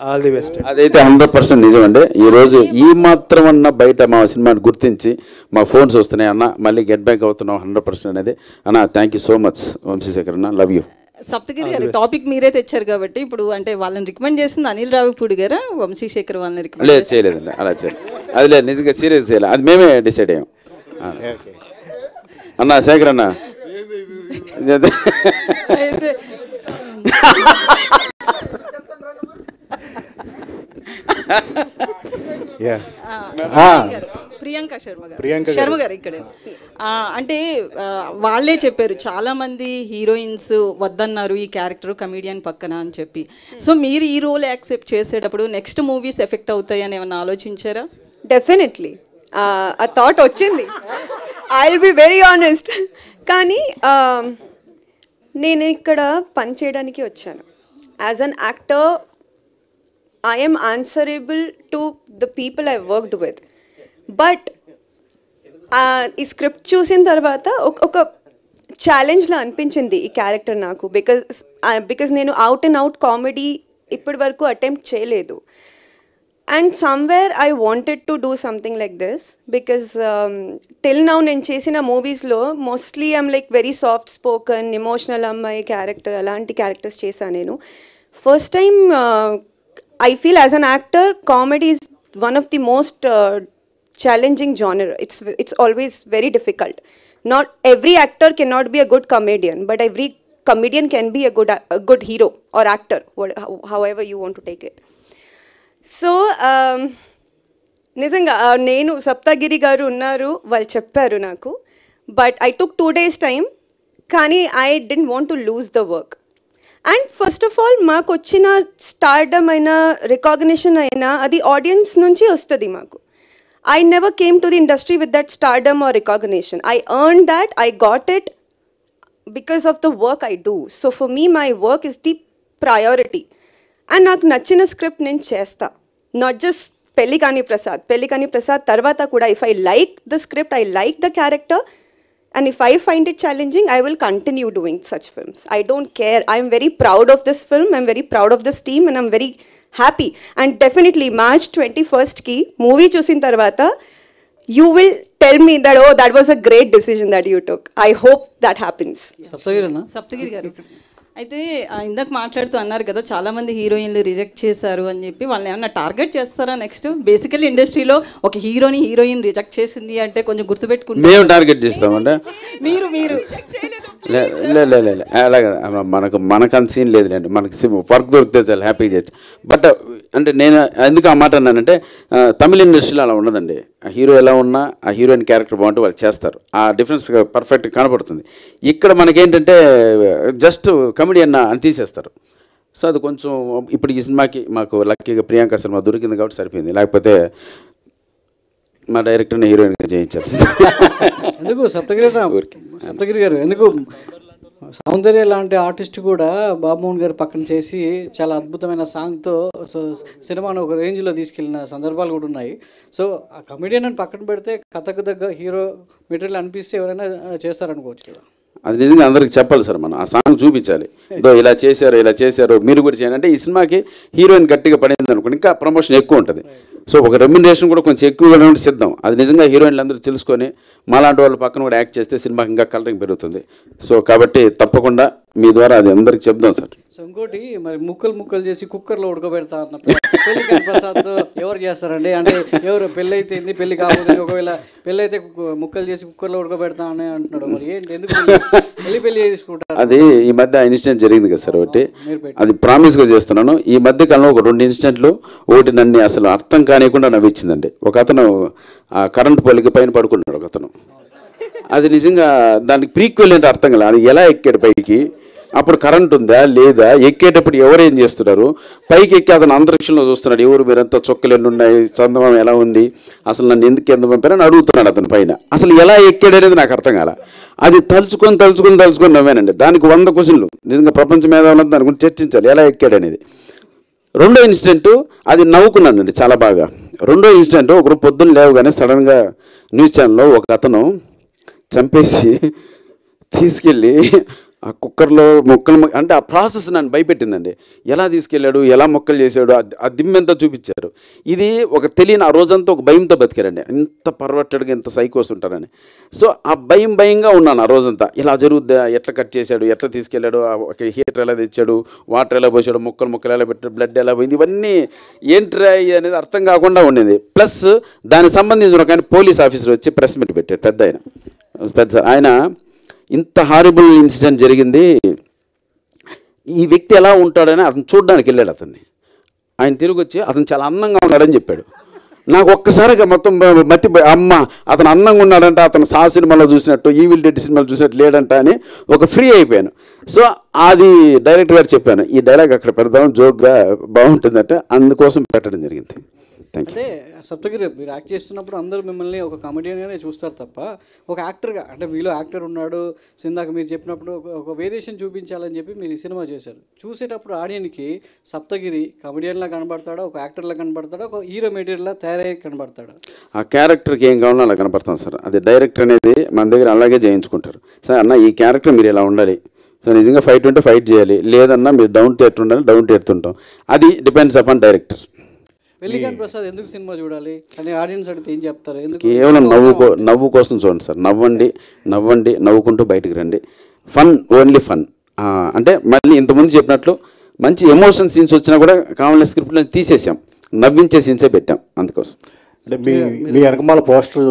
All the best. అదైతే 100% నిజమండి. ఈరోజు ఈ మాత్రం అన్న బయట మా సినిమాని గుర్తించి మా ఫోన్స్ వస్తున్నాయి, అన్న మళ్ళీ గెట్ బ్యాక్ అవుతున్నాం 100% అనేది. అన్న thank you so much Vamsi Sekhar అన్న, లవ్ యూ. సప్తగిరి గారు, టాపిక్ మీరే తెచ్చారు కాబట్టి ఇప్పుడు అంటే వాళ్ళని రికమెండ్ చేసింది అనిల్ రావిపూడి గారా, వంశీశేఖర్ వాళ్ళని రికమెండ్? లేదు, చేయలేదండి, అలా చేయలేదు. అది లేదు, నిజంగా సీరియస్ చేయలేదు, అది మేమే డిసైడ్ అయ్యాం. అన్న శేఖర్ అన్న ప్రియాంక శర్మ గారు ఇక్కడే. అంటే వాళ్ళే చెప్పారు, చాలామంది హీరోయిన్స్ వద్దన్నారు ఈ క్యారెక్టర్ కమీడియన్ పక్కన అని చెప్పి. సో మీరు ఈ రోల్ యాక్సెప్ట్ చేసేటప్పుడు నెక్స్ట్ మూవీస్ ఎఫెక్ట్ అవుతాయని ఏమన్నా ఆలోచించారా? డెఫినెట్లీ ఆ థాట్ వచ్చింది, I will be very honest. కానీ నేను ఇక్కడ పని చేయడానికి వచ్చాను. As an actor I am answerable to the people I worked with. But ఈ స్క్రిప్ట్ చూసిన తర్వాత ఒక ఛాలెంజ్లా అనిపించింది ఈ క్యారెక్టర్ నాకు. బికాజ్ నేను అవుట్ అండ్ అవుట్ కామెడీ ఇప్పటి వరకు అటెంప్ట్ చేయలేదు. And somewhere I wanted to do something like this. Because till now నేను చేసిన మూవీస్లో mostly I'm like very soft spoken, emotional అమ్మాయి క్యారెక్టర్, అలాంటి క్యారెక్టర్స్ చేశాను నేను. First time I feel as an actor, comedy is one of the most challenging genre. It's always very difficult. Not every actor cannot be a good comedian, but every comedian can be a good hero or actor, however you want to take it. So, నిజంగా నేను సప్తగిరి గారు ఉన్నారు, వాళ్ళు చెప్పారు నాకు. But I took 2 days time, కానీ I didn't want to lose the work. And first of all మాకు వచ్చిన స్టార్డమ్ అయినా రికాగ్నిషన్ అయినా అది ఆడియన్స్ నుంచి వస్తుంది మాకు. I never came to the industry with that stardom or recognition. I earn that, I got it because of the work I do. So for me my work is the priority. And నాకు నచ్చిన script నేను చేస్తా. Not just పెళ్ళికాని Prasad తర్వాత కూడా if I like the script, I like the character And if I find it challenging, I will continue doing such films. I don't care. I'm very proud of this film. I'm very proud of this team, and I'm very happy. And definitely March 21st ki movie chusin tarvata, you will tell me that, oh, that was a great decision that you took. I hope that happens. Saptagiri గారు అయితే ఇందాక మాట్లాడుతూ అన్నారు కదా చాలామంది హీరోయిన్లు reject చేశారు అని చెప్పి వాళ్ళని ఏమన్నా టార్గెట్ చేస్తారా నెక్స్ట్? బేసికల్లీ ఇండస్ట్రీలో ఒక హీరోయిన్ రిజెక్ట్ చేసింది అంటే కొంచెం గుర్తుపెట్టుకుంటే మేము టార్గెట్ చేస్తామంటే మీరు అలాగే మనకు అంత సీన్ లేదులేండి. మనకి వర్క్ దొరికితే చాలా హ్యాపీగా చేయొచ్చు. బట్ అంటే నేను ఎందుకు ఆ మాట అన్నానంటే తమిళ ఇండస్ట్రీలో అలా ఉండదండి. ఆ హీరో ఎలా ఉన్నా ఆ హీరోయిన్ క్యారెక్టర్ బాగుంటే వాళ్ళు చేస్తారు. ఆ డిఫరెన్స్ పర్ఫెక్ట్గా కనపడుతుంది. ఇక్కడ మనకేంటంటే జస్ట్ కమెడియన్ అని తీసేస్తారు. సో అది కొంచెం ఇప్పుడు ఈ సినిమాకి మాకు లక్కీగా ప్రియాంక సినిమా దొరికింది కాబట్టి సరిపోయింది. లేకపోతే మా డైరెక్టర్ని హీరోయిన్గా చేయించాల్సి. ఎందుకు సప్తగిరి గారు ఎందుకు సౌందర్య లాంటి ఆర్టిస్ట్ కూడా బాబుమోహన్ గారు పక్కన చేసి చాలా అద్భుతమైన సాంగ్తో సినిమాను ఒక రేంజ్లో తీసుకెళ్ళిన సందర్భాలు కూడా ఉన్నాయి. సో ఆ కమెడియన్ అని పక్కన పెడితే కథకు దగ్గర హీరో మెటీరియల్ అనిపిస్తే ఎవరైనా చేస్తారనుకోవచ్చు కదా. అది నిజంగా అందరికి చెప్పాలి సార్. మనం ఆ సాంగ్ చూపించాలి. ఇదో ఇలా చేశారు మీరు కూడా చేయండి అంటే ఈ సినిమాకి హీరోయిన్ గట్టిగా పడింది అనుకోండి ఇంకా ప్రమోషన్ ఎక్కువ ఉంటుంది. సో ఒక రెమ్యునరేషన్ కూడా కొంచెం ఎక్కువగా ఉండి సిద్ధం. అది నిజంగా హీరోయిన్లు అందరూ తెలుసుకొని మాలాంటి వాళ్ళ పక్కన కూడా యాక్ట్ చేస్తే సినిమాకి ఇంకా కలరింగ్ పెరుగుతుంది. సో కాబట్టి తప్పకుండా మీ ద్వారా అది అందరికి చెప్దాం సార్. సో ఇంకోటి మరి ముక్కలు చేసి కుక్కర్లో ఉడకబెడతా అన్న పెళ్లి ప్రసాద్ ఎవరు చేస్తారండి? అంటే ఎవరు పెళ్ళి అయితే పెళ్లి కాకపోతే ఒకవేళ పెళ్ళి అయితే ముక్కలు చేసి కుక్కర్లో ఉడకబెడతా అని అంటున్నాడు. మరి ఏంటి ఎందుకు పెళ్లి చేసుకుంటారు? అది ఈ మధ్య ఇన్సిడెంట్ జరిగింది కదా సార్. ఒకటి అది ప్రామిస్గా చేస్తున్నాను. ఈ మధ్య కాలంలో ఒక 2 ఇన్సిడెంట్లు. ఒకటి నన్ను అసలు అర్థం కానివ్వకుండా నవ్వించిందండి. ఒక అతను ఆ కరెంట్ పోలికి పైన పడుకున్నాడు ఒక అతను. అది నిజంగా దానికి ప్రీక్వెల్ అంటే అర్థం కదా. అది ఎలా ఎక్కాడు పైకి, అప్పుడు కరెంట్ ఉందా లేదా, ఎక్కేటప్పుడు ఎవరేం చేస్తున్నారు, పైకి ఎక్కి అతను అంతరిక్షంలో చూస్తున్నాడు. ఎవరు మీరంతా చొక్కలు ఎన్ని ఉన్నాయి, చందమామ ఎలా ఉంది, అసలు నన్ను ఎందుకు ఎంత పంపారని అడుగుతున్నాడు అతని పైన. అసలు ఎలా ఎక్కాడు అనేది నాకు అర్థం కాల. అది తలుచుకొని నవ్వానండి. దానికి 100 క్వశ్చన్లు నిజంగా ప్రపంచ మేధావులంతా దాని గురించి చర్చించాలి ఎలా ఎక్కాడు అనేది. రెండో ఇన్సిడెంట్ అది నవ్వుకున్నానండి చాలా బాగా. రెండో ఇన్సిడెంట్ ఒకరు పొద్దున్న లేవగానే సడన్గా న్యూస్ ఛానల్లో ఒక అతను చంపేసి తీసుకెళ్ళి ఆ కుక్కర్లో మొక్కలు అంటే ఆ ప్రాసెస్ నన్ను భయపెట్టిందండి. ఎలా తీసుకెళ్ళాడు, ఎలా మొక్కలు చేశాడు, ఆ దిమ్మెంతా చూపించారు. ఇది ఒక తెలియని ఆ రోజంతా ఒక భయంతో బతికారండి. ఇంత పర్వట్టడుగా ఇంత సైకోస్ ఉంటారని. సో ఆ భయంగా ఉన్నాను ఆ రోజంతా. ఇలా జరుగుద్దా, ఎట్లా కట్ చేశాడు, ఎట్లా తీసుకెళ్ళాడు, ఒక హీటర్ ఎలా తెచ్చాడు, వాటర్ ఎలా పోసాడు, మొక్కలు ఎలా పెట్టాడు, బ్లడ్ ఎలా పోయింది, ఇవన్నీ ఏంట్రా అనేది అర్థం కాకుండా ఉండేది. ప్లస్ దానికి సంబంధించిన కానీ పోలీస్ ఆఫీసర్ వచ్చి ప్రెస్ మీట్ పెట్టాడు. పెద్ద ఆయన ఇంత హారిబుల్ ఇన్సిడెంట్ జరిగింది, ఈ వ్యక్తి ఎలా ఉంటాడని అతను చూడడానికి వెళ్ళాడు. ఆయన తిరిగి వచ్చి అతను చాలా అందంగా ఉన్నాడని చెప్పాడు. నాకు ఒక్కసారిగా మొత్తం అమ్మ అతను అందంగా ఉన్నాడంట, అతను సా సినిమాలో చూసినట్టు, ఈవిల్ డెడ్ సినిమాలో చూసినట్టు లేడంట అని ఒక ఫ్రీ అయిపోయాను. సో అది డైరెక్టర్ గారు చెప్పాను, ఈ డైలాగ్ అక్కడ పెడదాం జోక్గా బాగుంటుందంటే అందుకోసం పెట్టడం జరిగింది. అంటే సప్తగిరి మీరు యాక్ట్ చేస్తున్నప్పుడు అందరూ మిమ్మల్ని ఒక కామెడియన్గానే చూస్తారు తప్ప ఒక యాక్టర్గా, అంటే మీలో యాక్టర్ ఉన్నాడు ఇందాక మీరు చెప్పినప్పుడు ఒక వేరియేషన్ చూపించాలని చెప్పి మీరు ఈ సినిమా చేశారు. చూసేటప్పుడు ఆడియన్కి సప్తగిరి కామెడియన్లా కనబడతాడా, ఒక యాక్టర్లా కనబడతాడా, ఒక హీరో మెటీరియల్లా తయారయ్యి కనబడతాడా? ఆ క్యారెక్టర్కి ఏం కావాలో అలా కనపడతాం సార్. అది డైరెక్టర్ అనేది మన దగ్గర అలాగే చేయించుకుంటారు. సార్ అన్న ఈ క్యారెక్టర్ మీరు ఇలా ఉండాలి, సో నిజంగా ఫైట్ ఉంటే ఫైట్ చేయాలి, లేదన్నా మీరు డౌన్ థియేటర్ ఉండాలి, డౌన్ థియేరుతుంటాం. అది డిపెండ్స్ అపాన్ డైరెక్టర్. వెల్లిగాని ప్రసాద్ ఎందుకు సినిమా చూడాలి అని ఆడియన్స్ అడిగితే ఏం చెప్తారు? కేవలం నవ్వు కోసం చూడండి సార్. నవ్వండి, నవ్వుకుంటూ బయటికి రండి. Fun, only fun. అంటే మళ్ళీ ఇంతకుముందు చెప్పినట్లు మంచి ఎమోషన్ సీన్స్ వచ్చినా కూడా కావాలని స్క్రిప్ట్లో తీసేసాం, నవ్వించే సీన్సే పెట్టాం. అందుకోసం అంటే మీ వెనకమాల పోస్టర్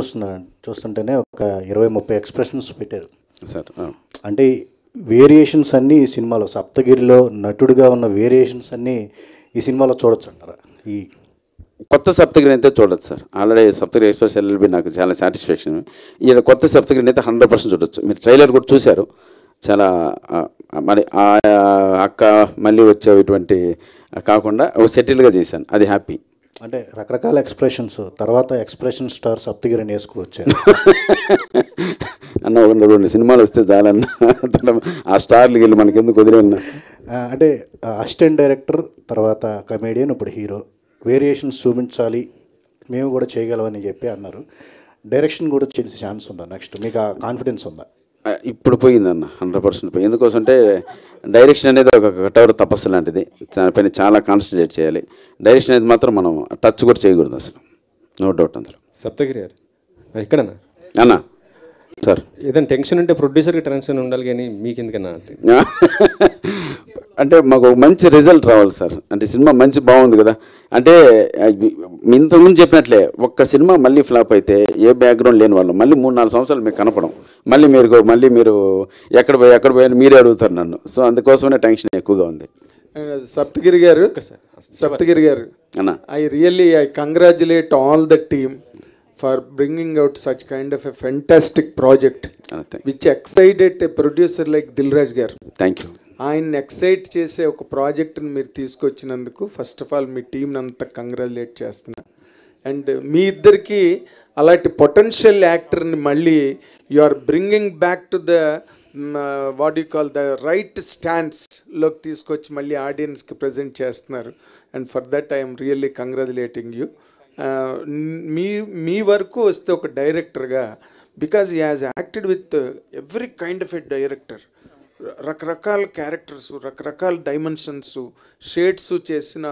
చూస్తుంటేనే ఒక 20-30 ఎక్స్ప్రెషన్స్ పెట్టారు సార్. అంటే వేరియేషన్స్ అన్నీ ఈ సినిమాలో, సప్తగిరిలో నటుడిగా ఉన్న వేరియేషన్స్ అన్నీ ఈ సినిమాలో చూడొచ్చు అంటారా? ఈ కొత్త సప్తగిరి అయితే చూడొచ్చు sir. Already Saptagiri express LLB నాకు చాలా సాటిస్ఫాక్షన్. ఈ కొత్త సప్తగిరిని అయితే 100% చూడొచ్చు. మీరు ట్రైలర్ కూడా చూశారు. చాలా మరి ఆ అక్క మళ్ళీ వచ్చే ఇటువంటి కాకుండా ఒక సెటిల్గా చేశాను, అది హ్యాపీ. అంటే రకరకాల ఎక్స్ప్రెషన్స్ తర్వాత ఎక్స్ప్రెషన్ స్టార్ సప్తగిరిని వేసుకువచ్చారు అన్న. 1-2 సినిమాలు వస్తే చాలన్న, ఆ స్టార్లకి వెళ్ళి మనకి ఎందుకు వదిలేన్నా. అంటే అసిస్టెంట్ డైరెక్టర్ తర్వాత కమేడియన్, ఇప్పుడు హీరో, వేరియేషన్స్ చూపించాలి మేము కూడా చేయగలమని చెప్పి అన్నారు. డైరెక్షన్ కూడా చేసే ఛాన్స్ ఉందా నెక్స్ట్? మీకు ఆ కాన్ఫిడెన్స్ ఉందా? ఇప్పుడు పోయిందన్న, 100% పోయి. ఎందుకోసం అంటే డైరెక్షన్ అనేది ఒక కఠోర తపస్సు లాంటిది. దానిపైన చాలా కాన్సన్ట్రేట్ చేయాలి. డైరెక్షన్ అనేది మాత్రం మనం టచ్ కూడా చేయకూడదు అసలు, నో డౌట్ అందులో. సప్తగిరి గారు ఎక్కడన్నా అన్న సార్, ఏదైనా టెన్షన్ ఉంటే ప్రొడ్యూసర్కి టెన్షన్ ఉండాలి కానీ మీకు ఎందుకన్నా? అంటే మాకు మంచి రిజల్ట్ రావాలి సార్. అంటే సినిమా మంచి బాగుంది కదా, అంటే ఇంతకుముందు చెప్పినట్లే ఒక్క సినిమా మళ్ళీ ఫ్లాప్ అయితే ఏ బ్యాక్గ్రౌండ్ లేని వాళ్ళు మళ్ళీ 3-4 సంవత్సరాలు మీకు కనపడం, మళ్ళీ మీరు ఎక్కడ పోయారు మీరే అడుగుతారు నన్ను. సో అందుకోసమే టెన్షన్ ఎక్కువగా ఉంది. సప్తగిరి గారు అన్న, I congratulate all the team for bringing out such kind of a fantastic project which excited a producer like Dilraj garu. Thank you. ఆయన ఎక్సైట్ చేసే ఒక ప్రాజెక్ట్ని మీరు తీసుకొచ్చినందుకు ఫస్ట్ ఆఫ్ ఆల్ మీ టీంని అంతా కంగ్రాచులేట్ చేస్తున్నా. అండ్ మీ ఇద్దరికి అలాంటి పొటెన్షియల్ యాక్టర్ని మళ్ళీ you are bringing back to the what you call the right స్టాండ్స్లోకి తీసుకొచ్చి మళ్ళీ ఆడియన్స్కి ప్రజెంట్ చేస్తున్నారు. And for that I'm really congratulating you. మీ వరకు వస్తే ఒక డైరెక్టర్గా, because he has acted with every kind of a director, రకరకాల క్యారెక్టర్స్, రకరకాల డైమెన్షన్స్, షేడ్స్ చేసిన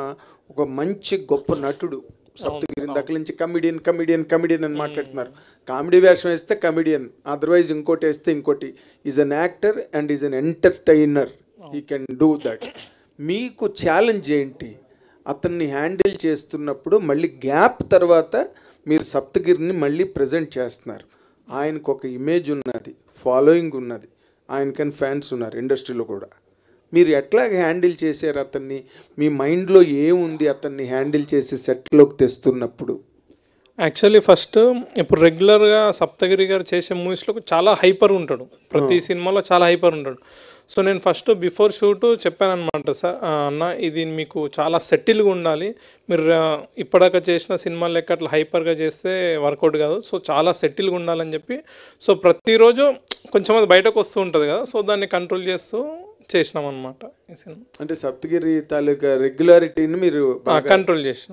ఒక మంచి గొప్ప నటుడు సప్తగిరి. ఇందాక నుంచి కమిడియన్ అని మాట్లాడుతున్నారు. కామెడీ వేషం వేస్తే కమిడియన్, అదర్వైజ్ ఇంకోటి వేస్తే ఇంకోటి. Is an actor and is an entertainer, he can do that. మీకు ఛాలెంజ్ ఏంటి అతన్ని హ్యాండిల్ చేస్తున్నప్పుడు? మళ్ళీ గ్యాప్ తర్వాత మీరు సప్తగిరిని మళ్ళీ ప్రజెంట్ చేస్తున్నారు. ఆయనకు ఒక ఇమేజ్ ఉన్నది, ఫాలోయింగ్ ఉన్నది, ఆయనకని ఫ్యాన్స్ ఉన్నారు ఇండస్ట్రీలో కూడా. మీరు ఎట్లా హ్యాండిల్ చేశారు అతన్ని? మీ మైండ్లో ఏముంది అతన్ని హ్యాండిల్ చేసి సెట్లోకి తెస్తున్నప్పుడు? యాక్చువల్లీ ఫస్ట్ ఇప్పుడు రెగ్యులర్గా సప్తగిరి గారు చేసే మూవీస్లో చాలా హైపర్ ఉంటాడు, ప్రతి సినిమాలో చాలా హైపర్ ఉంటాడు. సో నేను ఫస్ట్ బిఫోర్ షూట్ చెప్పాను అనమాట, సార్ అన్న ఇది మీకు చాలా సెటిల్గా ఉండాలి, మీరు ఇప్పటిదాకా చేసిన సినిమాలు లెక్క అట్లా హైపర్గా చేస్తే వర్కౌట్ కాదు, సో చాలా సెటిల్గా ఉండాలని చెప్పి. సో ప్రతిరోజు కొంచెం అది బయటకు వస్తూ ఉంటుంది కదా, సో దాన్ని కంట్రోల్ చేస్తూ చేసినాం అనమాట ఈ సినిమా. అంటే సప్తగిరి తాలూకా రెగ్యులారిటీని మీరు కంట్రోల్ చేసి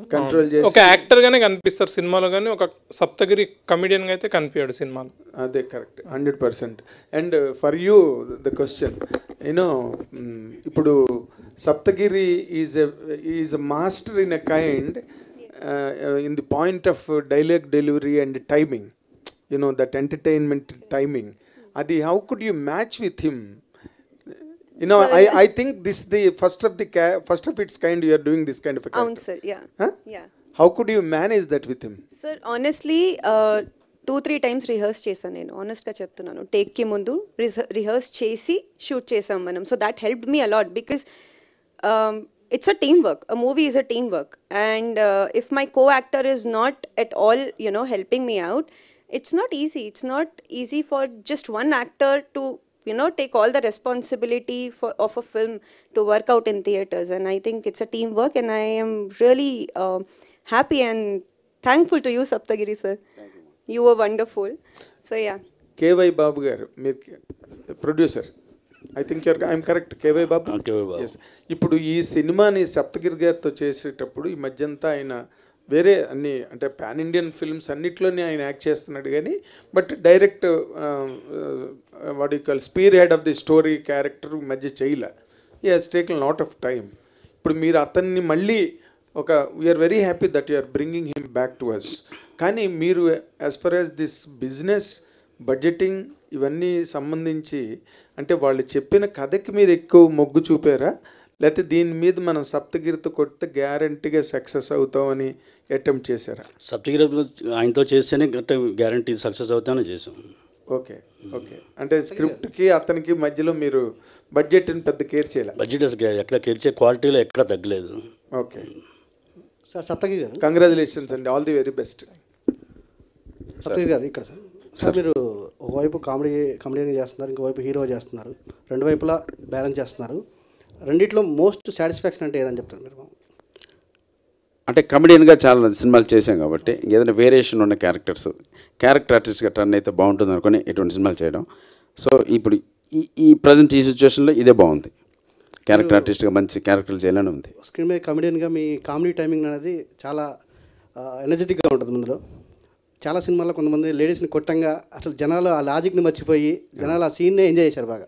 ఒక యాక్టర్గానే కనిపిస్తారు సినిమాలో, కానీ ఒక సప్తగిరి కమిడియన్గా అయితే కనిపించాడు సినిమాలో. అదే correct, 100%. And for you the question, you know ఇప్పుడు Saptagiri is a master in a kind in the point of dialogue delivery and timing, you know that entertainment timing. అది how could you match with him? You know, I think this the first of its kind you are doing this kind of a character. Sir, yeah. Huh? Yeah. How could you manage that with him? Sir, honestly, 2-3 times rehearse చేశాను నేను, ఆనెస్ట్గా చెప్తున్నాను. టేక్కి ముందు rehearse చేసి shoot చేసాం మనం. So that helped me a lot because it's a teamwork. A movie is a teamwork. And if my co-actor is not at all, you know, helping me out, it's not easy. It's not easy for just one actor to, you know, take all the responsibility of a film to work out in theaters. And I think it's a teamwork, and I am really happy and thankful to you, Saptagiri sir. You were wonderful. So yeah. KY Babu garu, producer. I think I'm correct. KY Babu. Yes. ఇప్పుడు ఈ సినిమాని సప్తగిరి గారితో చేసేటప్పుడు ఈ మధ్యంతా ఆయన వేరే అన్ని అంటే పాన్ ఇండియన్ ఫిల్మ్స్ అన్నిట్లోనే ఆయన యాక్ట్ చేస్తున్నాడు, కానీ but direct what you call spear head of the story character మధ్య చేయలే. He has taken lot of time. ఇప్పుడు మీరు అతన్ని మళ్ళీ ఒక we're very happy that you're bringing him back to us. కానీ మీరు as far as this business budgeting ఇవన్నీ సంబంధించి అంటే వాళ్ళు చెప్పిన కథకి మీరు ఎక్కువ మొగ్గు చూపారా, లేకపోతే దీని మీద మనం సప్తగిరితో కొడితే గ్యారంటీగా సక్సెస్ అవుతామని అటెంప్ట్ చేశారా? సప్తగిరి ఆయనతో చేస్తేనే గ్యారంటీ సక్సెస్ అవుతామని చేసాం. Okay okay. అంటే స్క్రిప్ట్కి అతనికి మధ్యలో మీరు బడ్జెట్ని పెద్ద కేర్ చేయాలి? బడ్జెట్ ఎక్కడ కేర్ చే క్వాలిటీలో ఎక్కడ తగ్గలేదు. Okay sir. సప్తగిరి గారు కంగ్రాచులేషన్స్ అండి, all the very best. Saptagiri గారు ఇక్కడ సార్ మీరు ఒకవైపు కామెడీ చేస్తున్నారు, ఇంకోవైపు హీరో చేస్తున్నారు, రెండు వైపులా బ్యాలెన్స్ చేస్తున్నారు. రెండిట్లో మోస్ట్ సాటిస్ఫాక్షన్ అంటే ఏదని చెప్తారు మీరు? అంటే కమెడియన్గా చాలా సినిమాలు చేసాం కాబట్టి ఏదైనా వేరియేషన్ ఉన్న క్యారెక్టర్ ఆర్టిస్ట్గా టర్న్ అయితే బాగుంటుంది అనుకుని ఇటువంటి సినిమాలు చేయడం. సో ఇప్పుడు ఈ ప్రజెంట్ ఈ సిచ్యువేషన్లో ఇదే బాగుంది, క్యారెక్టర్ ఆర్టిస్ట్గా మంచి క్యారెక్టర్లు చేయాలని ఉంది. స్క్రీన్ మీద కమెడియన్గా మీ కామెడీ టైమింగ్ అనేది చాలా ఎనర్జెటిక్గా ఉంటుంది. ముందులో చాలా సినిమాల్లో కొంతమంది లేడీస్ని కొట్టంగా అసలు జనాలు ఆ లాజిక్ని మర్చిపోయి జనాలు ఆ సీన్నే ఎంజాయ్ చేశారు బాగా.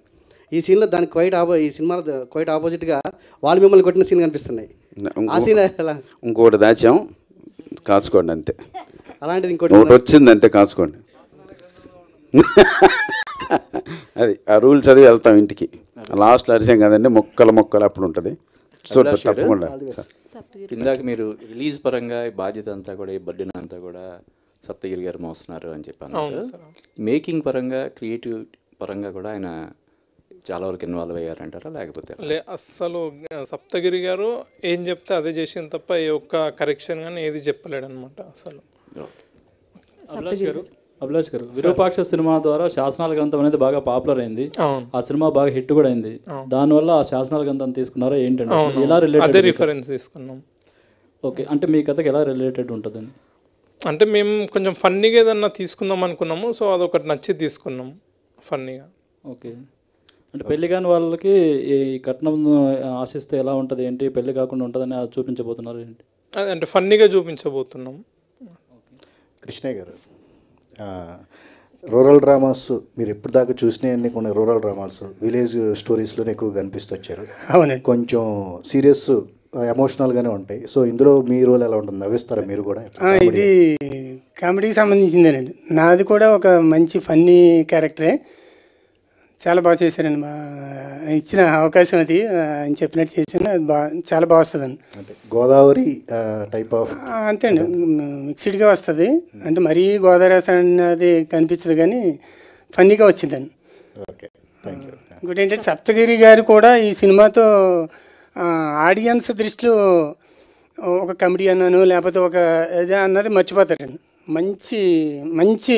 ఈ సీన్లో దానికి ఈ సినిమాలో క్వైట్ ఆపోజిట్గా వాళ్ళు మిమ్మల్ని కొట్టిన సీన్ కనిపిస్తున్నాయి. ఆ సీన్ ఎలా? ఇంకోటి దాచాం, కాచుకోండి అంతే. అలాంటిది ఇంకోటి వచ్చింది అంతే, కాచుకోండి. అది ఆ రూల్ చదివి వెళ్తాం ఇంటికి. లాస్ట్లో అరిసాం కదండి, మొక్కలు అప్పుడు ఉంటుంది. సో తప్పకుండా. ఇందాక మీరు రిలీజ్ పరంగా ఈ బాధ్యత అంతా కూడా, ఈ బర్డెన్ అంతా కూడా సప్తగిరి గారు మోస్తున్నారు అని చెప్పాను. మేకింగ్ పరంగా, క్రియేటివ్ పరంగా కూడా ఆయన చాలా వరకు ఇన్వాల్వ్ అయ్యారంటారా, లేకపోతే అస్సలు సప్తగిరి గారు ఏం చెప్తే అదే చేసిన తప్ప ఏ ఒక్క కరెక్షన్ కానీ ఏది చెప్పలేడు అనమాట అసలు. అభిలాష్ గారు, విరూపాక్ష సినిమా ద్వారా శాసనాల గ్రంథం అనేది బాగా పాపులర్ అయింది. ఆ సినిమా బాగా హిట్ కూడా అయింది. దానివల్ల ఆ శాసనాల గ్రంథం తీసుకున్నారా ఏంటంటే ఎలా రిలేటెడ్? అదే రిఫరెన్స్ తీసుకున్నాం. ఓకే, అంటే మీ కథకి ఎలా రిలేటెడ్ ఉంటుందని? అంటే మేము కొంచెం ఫన్నీగా ఏదన్నా తీసుకుందాం అనుకున్నాము, సో అదొకటి నచ్చి తీసుకున్నాం ఫన్నీగా. ఓకే, అంటే పెళ్లి కాని వాళ్ళకి ఈ కట్నం ఆశిస్తే ఎలా ఉంటుంది ఏంటి, పెళ్లి కాకుండా ఉంటుందని చూపించబోతున్నారు ఏంటి? అదే అంటే ఫన్నీగా చూపించబోతున్నాం. కృష్ణయ్య గారు, రూరల్ డ్రామాస్ మీరు ఎప్పుడు దాకా చూసినవన్నీ కొన్ని రూరల్ డ్రామాస్ విలేజ్ స్టోరీస్లోనే ఎక్కువ కనిపిస్తూ వచ్చారు. అవునండి, కొంచెం సీరియస్ ఎమోషనల్గానే ఉంటాయి. సో ఇందులో మీ రోల్ ఎలా ఉంటుంది, నవ్విస్తారా మీరు కూడా? ఇది కామెడీకి సంబంధించిందేనండి. నాది కూడా ఒక మంచి ఫన్నీ క్యారెక్టరే. చాలా బాగా చేశారండి. మా ఇచ్చిన అవకాశం అది ఆయన చెప్పినట్టు చేసిన అది చాలా బాగా వస్తుందండి. అంటే గోదావరి టైప్ ఆఫ్ అంతే అండి, మిక్స్డ్గా వస్తుంది. అంటే మరీ గోదావరి అది కనిపించదు కానీ ఫన్నీగా వచ్చిందండి. ఓకే, ఇంకోటి ఏంటంటే సప్తగిరి గారు కూడా ఈ సినిమాతో ఆడియన్స్ దృష్టిలో ఒక కమెడియన్ అను లేకపోతే ఒక ఏదో అన్నది మర్చిపోతారండి. మంచి మంచి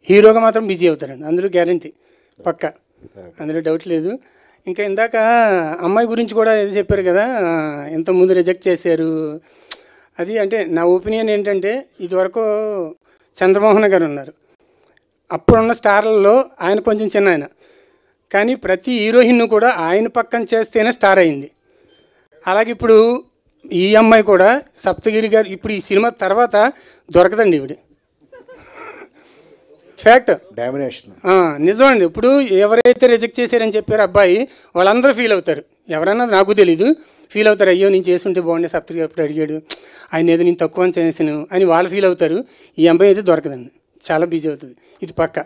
హీరోగా మాత్రం బిజీ అవుతారండి, అందులో గ్యారంటీ పక్కా, అందులో డౌట్ లేదు. ఇంకా ఇందాక అమ్మాయి గురించి కూడా ఏదో చెప్పారు కదా, ఇంతకుముందు రిజెక్ట్ చేశారు అది. అంటే నా ఒపీనియన్ ఏంటంటే, ఇదివరకు చంద్రమోహన్ గారు ఉన్నారు, అప్పుడున్న స్టార్లలో ఆయన కొంచెం చిన్న ఆయన, కానీ ప్రతి హీరోయిన్ కూడా ఆయన పక్కన చేస్తేనే స్టార్ అయింది. అలాగే ఇప్పుడు ఈ అమ్మాయి కూడా సప్తగిరి గారు ఇప్పుడు ఈ సినిమా తర్వాత దొరకదండి ఇవిడ. ఫ్యాక్ట్, డామినేషన్ నిజమండి. ఇప్పుడు ఎవరైతే రిజెక్ట్ చేశారని చెప్పారు అబ్బాయి, వాళ్ళందరూ ఫీల్ అవుతారు. ఎవరన్నా నాకు తెలీదు, ఫీల్ అవుతారు, అయ్యో నేను చేస్తుంటే బాగుండే, సప్తగిరి అప్పుడు అడిగాడు, ఆయన ఏదో నేను తక్కువ అని చేసాను అని వాళ్ళు ఫీల్ అవుతారు. ఈ అబ్బాయి అయితే దొరకదండి, చాలా బిజీ అవుతుంది, ఇది పక్కా.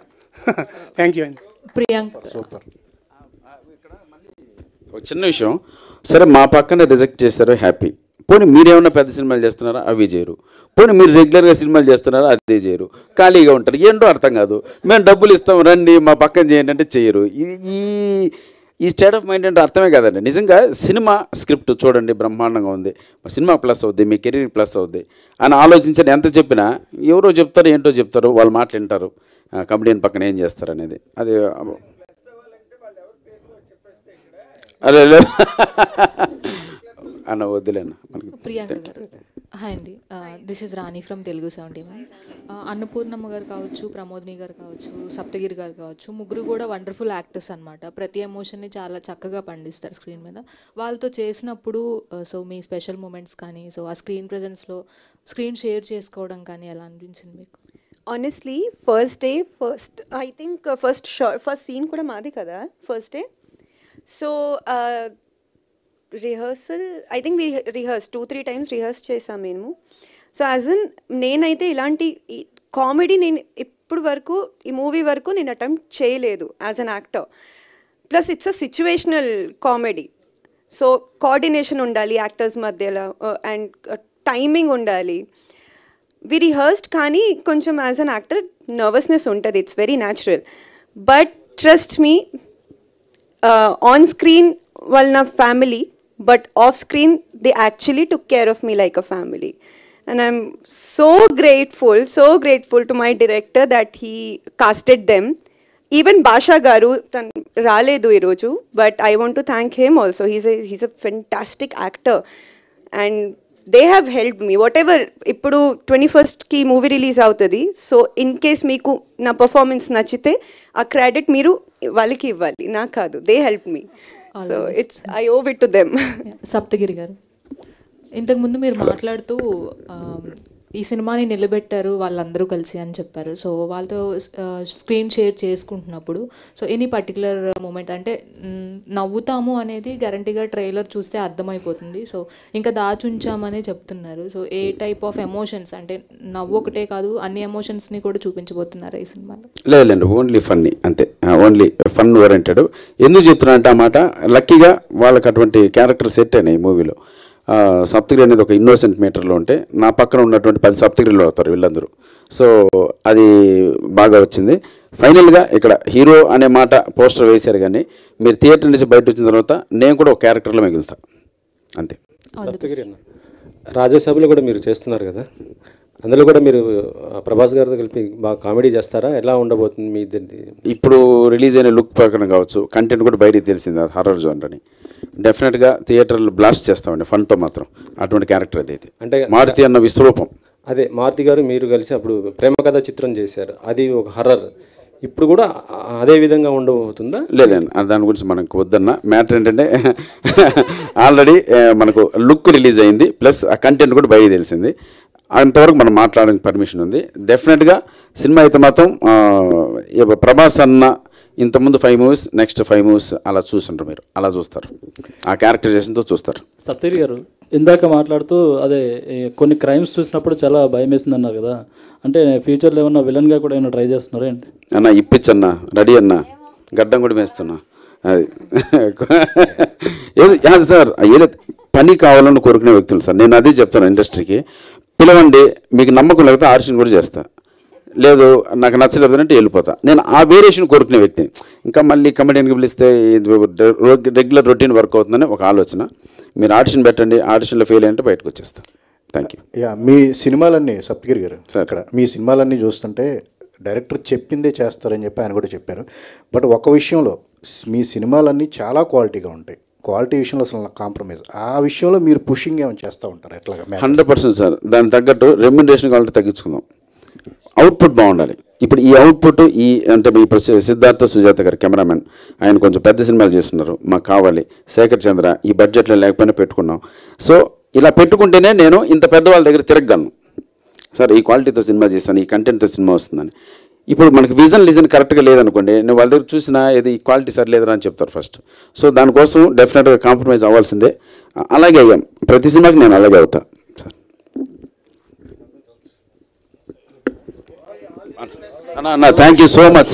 థ్యాంక్ యూ అండి. ప్రియాంక సూపర్. ఒక చిన్న విషయం, సరే మా పక్కనే రిజెక్ట్ చేశారు, హ్యాపీ. పోనీ మీరేమన్నా పెద్ద సినిమాలు చేస్తున్నారా, అవి చేయరు. పోనీ మీరు రెగ్యులర్గా సినిమాలు చేస్తున్నారా, అదే చేయరు. ఖాళీగా ఉంటారు, ఏంటో అర్థం కాదు. మేము డబ్బులు ఇస్తాం రండి మా పక్కన చేయండి అంటే చేయరు. ఈ స్టేట్ ఆఫ్ మైండ్ అంటే అర్థమే కాదండి. నిజంగా సినిమా స్క్రిప్ట్ చూడండి, బ్రహ్మాండంగా ఉంది, సినిమా ప్లస్ అవుద్ది, మీ కెరీర్ ప్లస్ అవుద్ది అని ఆలోచించండి. ఎంత చెప్పినా ఎవరో చెప్తారు, ఏంటో చెప్తారు, వాళ్ళు మాట్లాంటారు, కమెడియన్ పక్కన ఏం చేస్తారు అనేది. అది అదే అన్న వద్దులేన్న. ప్రియాంక గారు, హాయ్ అండి, this is Rani from Telugu 71. అన్నపూర్ణమ్మ గారు కావచ్చు, ప్రమోదిని గారు కావచ్చు, సప్తగిరి గారు కావచ్చు, ముగ్గురు కూడా వండర్ఫుల్ యాక్టర్స్ అనమాట. ప్రతి ఎమోషన్ని చాలా చక్కగా పండిస్తారు స్క్రీన్ మీద. వాళ్ళతో చేసినప్పుడు సో మీ స్పెషల్ మూమెంట్స్ కానీ, సో ఆ స్క్రీన్ ప్రెజెన్స్లో స్క్రీన్ షేర్ చేసుకోవడం కానీ ఎలా అనిపించింది మీకు? Honestly first I think first scene కూడా మాది కదా first day. So rehearsal I think we rehearse 2-3 times rehearse చేసాం మేము. సో యాజ్ ఇన్ నేనైతే ఇలాంటి కామెడీ నేను ఇప్పుడు వరకు ఈ మూవీ వరకు నేను అటెంప్ట్ చేయలేదు as an actor. Plus it's a situational comedy, so coordination ఉండాలి యాక్టర్స్ మధ్యలో అండ్ టైమింగ్ ఉండాలి. వి రిహర్స్డ్, కానీ కొంచెం యాజ్ అన్ యాక్టర్ నర్వస్నెస్ ఉంటుంది, it's very natural. But trust me, on screen వాళ్ళు నా family, but off screen they actually took care of me like a family, and I'm so grateful to my director that he casted them. Even Basha garu tan raledu ee roju, but I want to thank him also. He's a fantastic actor and they have helped me whatever. Ippudu 21st ki movie release avutadi, so in case meeku na performance nachite aa credit meeru valiki ivvali, na kaadu, they helped me. So it's I owe it to them. Saptagiri గారు, ఇంతకుముందు మీరు మాట్లాడుతూ ఈ సినిమాని నిలబెట్టారు వాళ్ళందరూ కలిసి అని చెప్పారు. సో వాళ్ళతో స్క్రీన్ షేర్ చేసుకుంటున్నప్పుడు సో ఎనీ పర్టికులర్ మూమెంట్ అంటే నవ్వుతాము అనేది గ్యారంటీగా ట్రైలర్ చూస్తే అర్థమైపోతుంది. సో ఇంకా దాచుంచామనే చెప్తున్నారు. So A type of emotions అంటే నవ్వు ఒకటే కాదు అన్ని ఎమోషన్స్ని కూడా చూపించబోతున్నారు ఈ సినిమాలో? లేదండి, ఓన్లీ ఫన్నీ అంతే, ఓన్లీ ఫన్ ఓరియంటెడ్. ఎందుకు చెప్తున్నా అంటే అన్నమాట, లక్కీగా వాళ్ళకి అటువంటి క్యారెక్టర్ సెట్ అయినాయి ఈ మూవీలో. సప్తగిరి అనేది ఒక ఇన్నోసెంట్ మీటర్లో ఉంటే నా పక్కన ఉన్నటువంటి 10 సప్తగిరిలో అవుతారు వీళ్ళందరూ. సో అది బాగా వచ్చింది. ఫైనల్గా ఇక్కడ హీరో అనే మాట పోస్టర్ వేశారు, కానీ మీరు థియేటర్ నుంచి బయట వచ్చిన తర్వాత నేను కూడా ఒక క్యారెక్టర్లో మిగులుతా అంతే. సప్తగిరి అన్న రాజ్యసభలో కూడా మీరు చేస్తున్నారు కదా, అందులో కూడా మీరు ప్రభాస్ గారితో కలిపి బాగా కామెడీ చేస్తారా? ఎలా ఉండబోతుంది మీ ఇద్దరిది? ఇప్పుడు రిలీజ్ అయిన లుక్ ప్రకారం కావచ్చు, కంటెంట్ కూడా బయటికి తెలిసింది హారర్ జోన్ అని. డెఫినెట్గా థియేటర్లు బ్లాస్ట్ చేస్తామండి ఫన్తో మాత్రం. అటువంటి క్యారెక్టర్ అది అయితే అంటే మారుతి అన్న విశ్వరూపం. అదే మారుతి గారు మీరు కలిసి అప్పుడు ప్రేమ కథ చిత్రం చేశారు, అది ఒక హర్రర్. ఇప్పుడు కూడా అదే విధంగా ఉండబోతుందా? లేదండి, దాని గురించి మనకు వద్దన్న. మ్యాటర్ ఏంటంటే ఆల్రెడీ మనకు లుక్ రిలీజ్ అయింది, ప్లస్ ఆ కంటెంట్ కూడా బయట తెలిసింది. అంతవరకు మనం మాట్లాడడానికి పర్మిషన్ ఉంది. డెఫినెట్గా సినిమా అయితే మాత్రం ప్రభాస్ అన్న ఇంతకుముందు 5 మూవీస్, నెక్స్ట్ 5 మూవీస్ అలా చూస్తుంటారు, మీరు అలా చూస్తారు, ఆ క్యారెక్టరైజేషన్తో చూస్తారు. సప్తగిరి గారు ఇందాక మాట్లాడుతూ అదే కొన్ని క్రైమ్స్ చూసినప్పుడు చాలా భయం వేసింది అన్నారు కదా, అంటే ఫ్యూచర్లో ఏమన్నా విలన్గా కూడా ఏమైనా ట్రై చేస్తున్నారా ఏంటి? అన్న ఇప్పించన్నా, రెడీ అన్న, గడ్డం కూడా వేస్తున్నా. అది ఏది సార్, ఏదో పని కావాలని కోరుకునే వ్యక్తులు సార్. నేను అదే చెప్తాను ఇండస్ట్రీకి, పిలవండి, మీకు నమ్మకం లేకపోతే ఆడిషన్ కూడా చేస్తా, లేదు నాకు నచ్చలేదు అంటే వెళ్ళిపోతా. నేను ఆ వేరియేషన్ కోరుకునే వ్యక్తి. ఇంకా మళ్ళీ కమెడియన్కి పిలిస్తే రెగ్యులర్ రొటీన్ వర్క్ అవుతుందని ఒక ఆలోచన. మీరు ఆడిషన్ పెట్టండి, ఆడిషన్లో ఫెయిల్ అయ్యంటే బయటకు వచ్చేస్తాను. Thank you. యా, మీ సినిమాలన్నీ సప్తగిరి గారు అక్కడ మీ సినిమాలన్నీ చూస్తుంటే డైరెక్టర్ చెప్పిందే చేస్తారని చెప్పి ఆయన కూడా చెప్పారు. బట్ ఒక విషయంలో మీ సినిమాలన్నీ చాలా క్వాలిటీగా ఉంటాయి, క్వాలిటీ విషయంలో అసలు కాంప్రమైజ్. ఆ విషయంలో మీరు పుషింగ్ ఏమైనా చేస్తూ ఉంటారు ఎట్లాగా? 100% సార్. దానికి తగ్గట్టు రెమ్యునరేషన్ కావాలంటే తగ్గించుకుందాం, అవుట్పుట్ బాగుండాలి. ఇప్పుడు ఈ అవుట్పుట్ అంటే మీ సిద్ధార్థ సుజాత గారు కెమెరామెన్, ఆయన కొంచెం పెద్ద సినిమాలు చేస్తున్నారు, మాకు కావాలి. శేఖర్ చంద్ర ఈ బడ్జెట్లో లేకపోయినా పెట్టుకున్నాం. సో ఇలా పెట్టుకుంటేనే నేను ఇంత పెద్దవాళ్ళ దగ్గర తిరగలను సార్, ఈ క్వాలిటీతో సినిమా చేశాను, ఈ కంటెంట్తో సినిమా వస్తుందని. ఇప్పుడు మనకి లిజన్ కరెక్ట్గా లేదనుకోండి, నేను వాళ్ళ దగ్గర చూసినా ఇది క్వాలిటీ సరిలేదురా అని చెప్తారు ఫస్ట్. సో దానికోసం డెఫినెట్గా కాంప్రమైజ్ అవ్వాల్సిందే. అలాగే అయ్యాం, ప్రతి సినిమాకి నేను అలాగే అవుతా సార్. అన్న థ్యాంక్ యూ సో మచ్,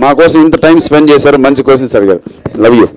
మా కోసం ఇంత టైం స్పెండ్ చేశారు, మంచి క్వశ్చన్స్ అడిగారు. Love you.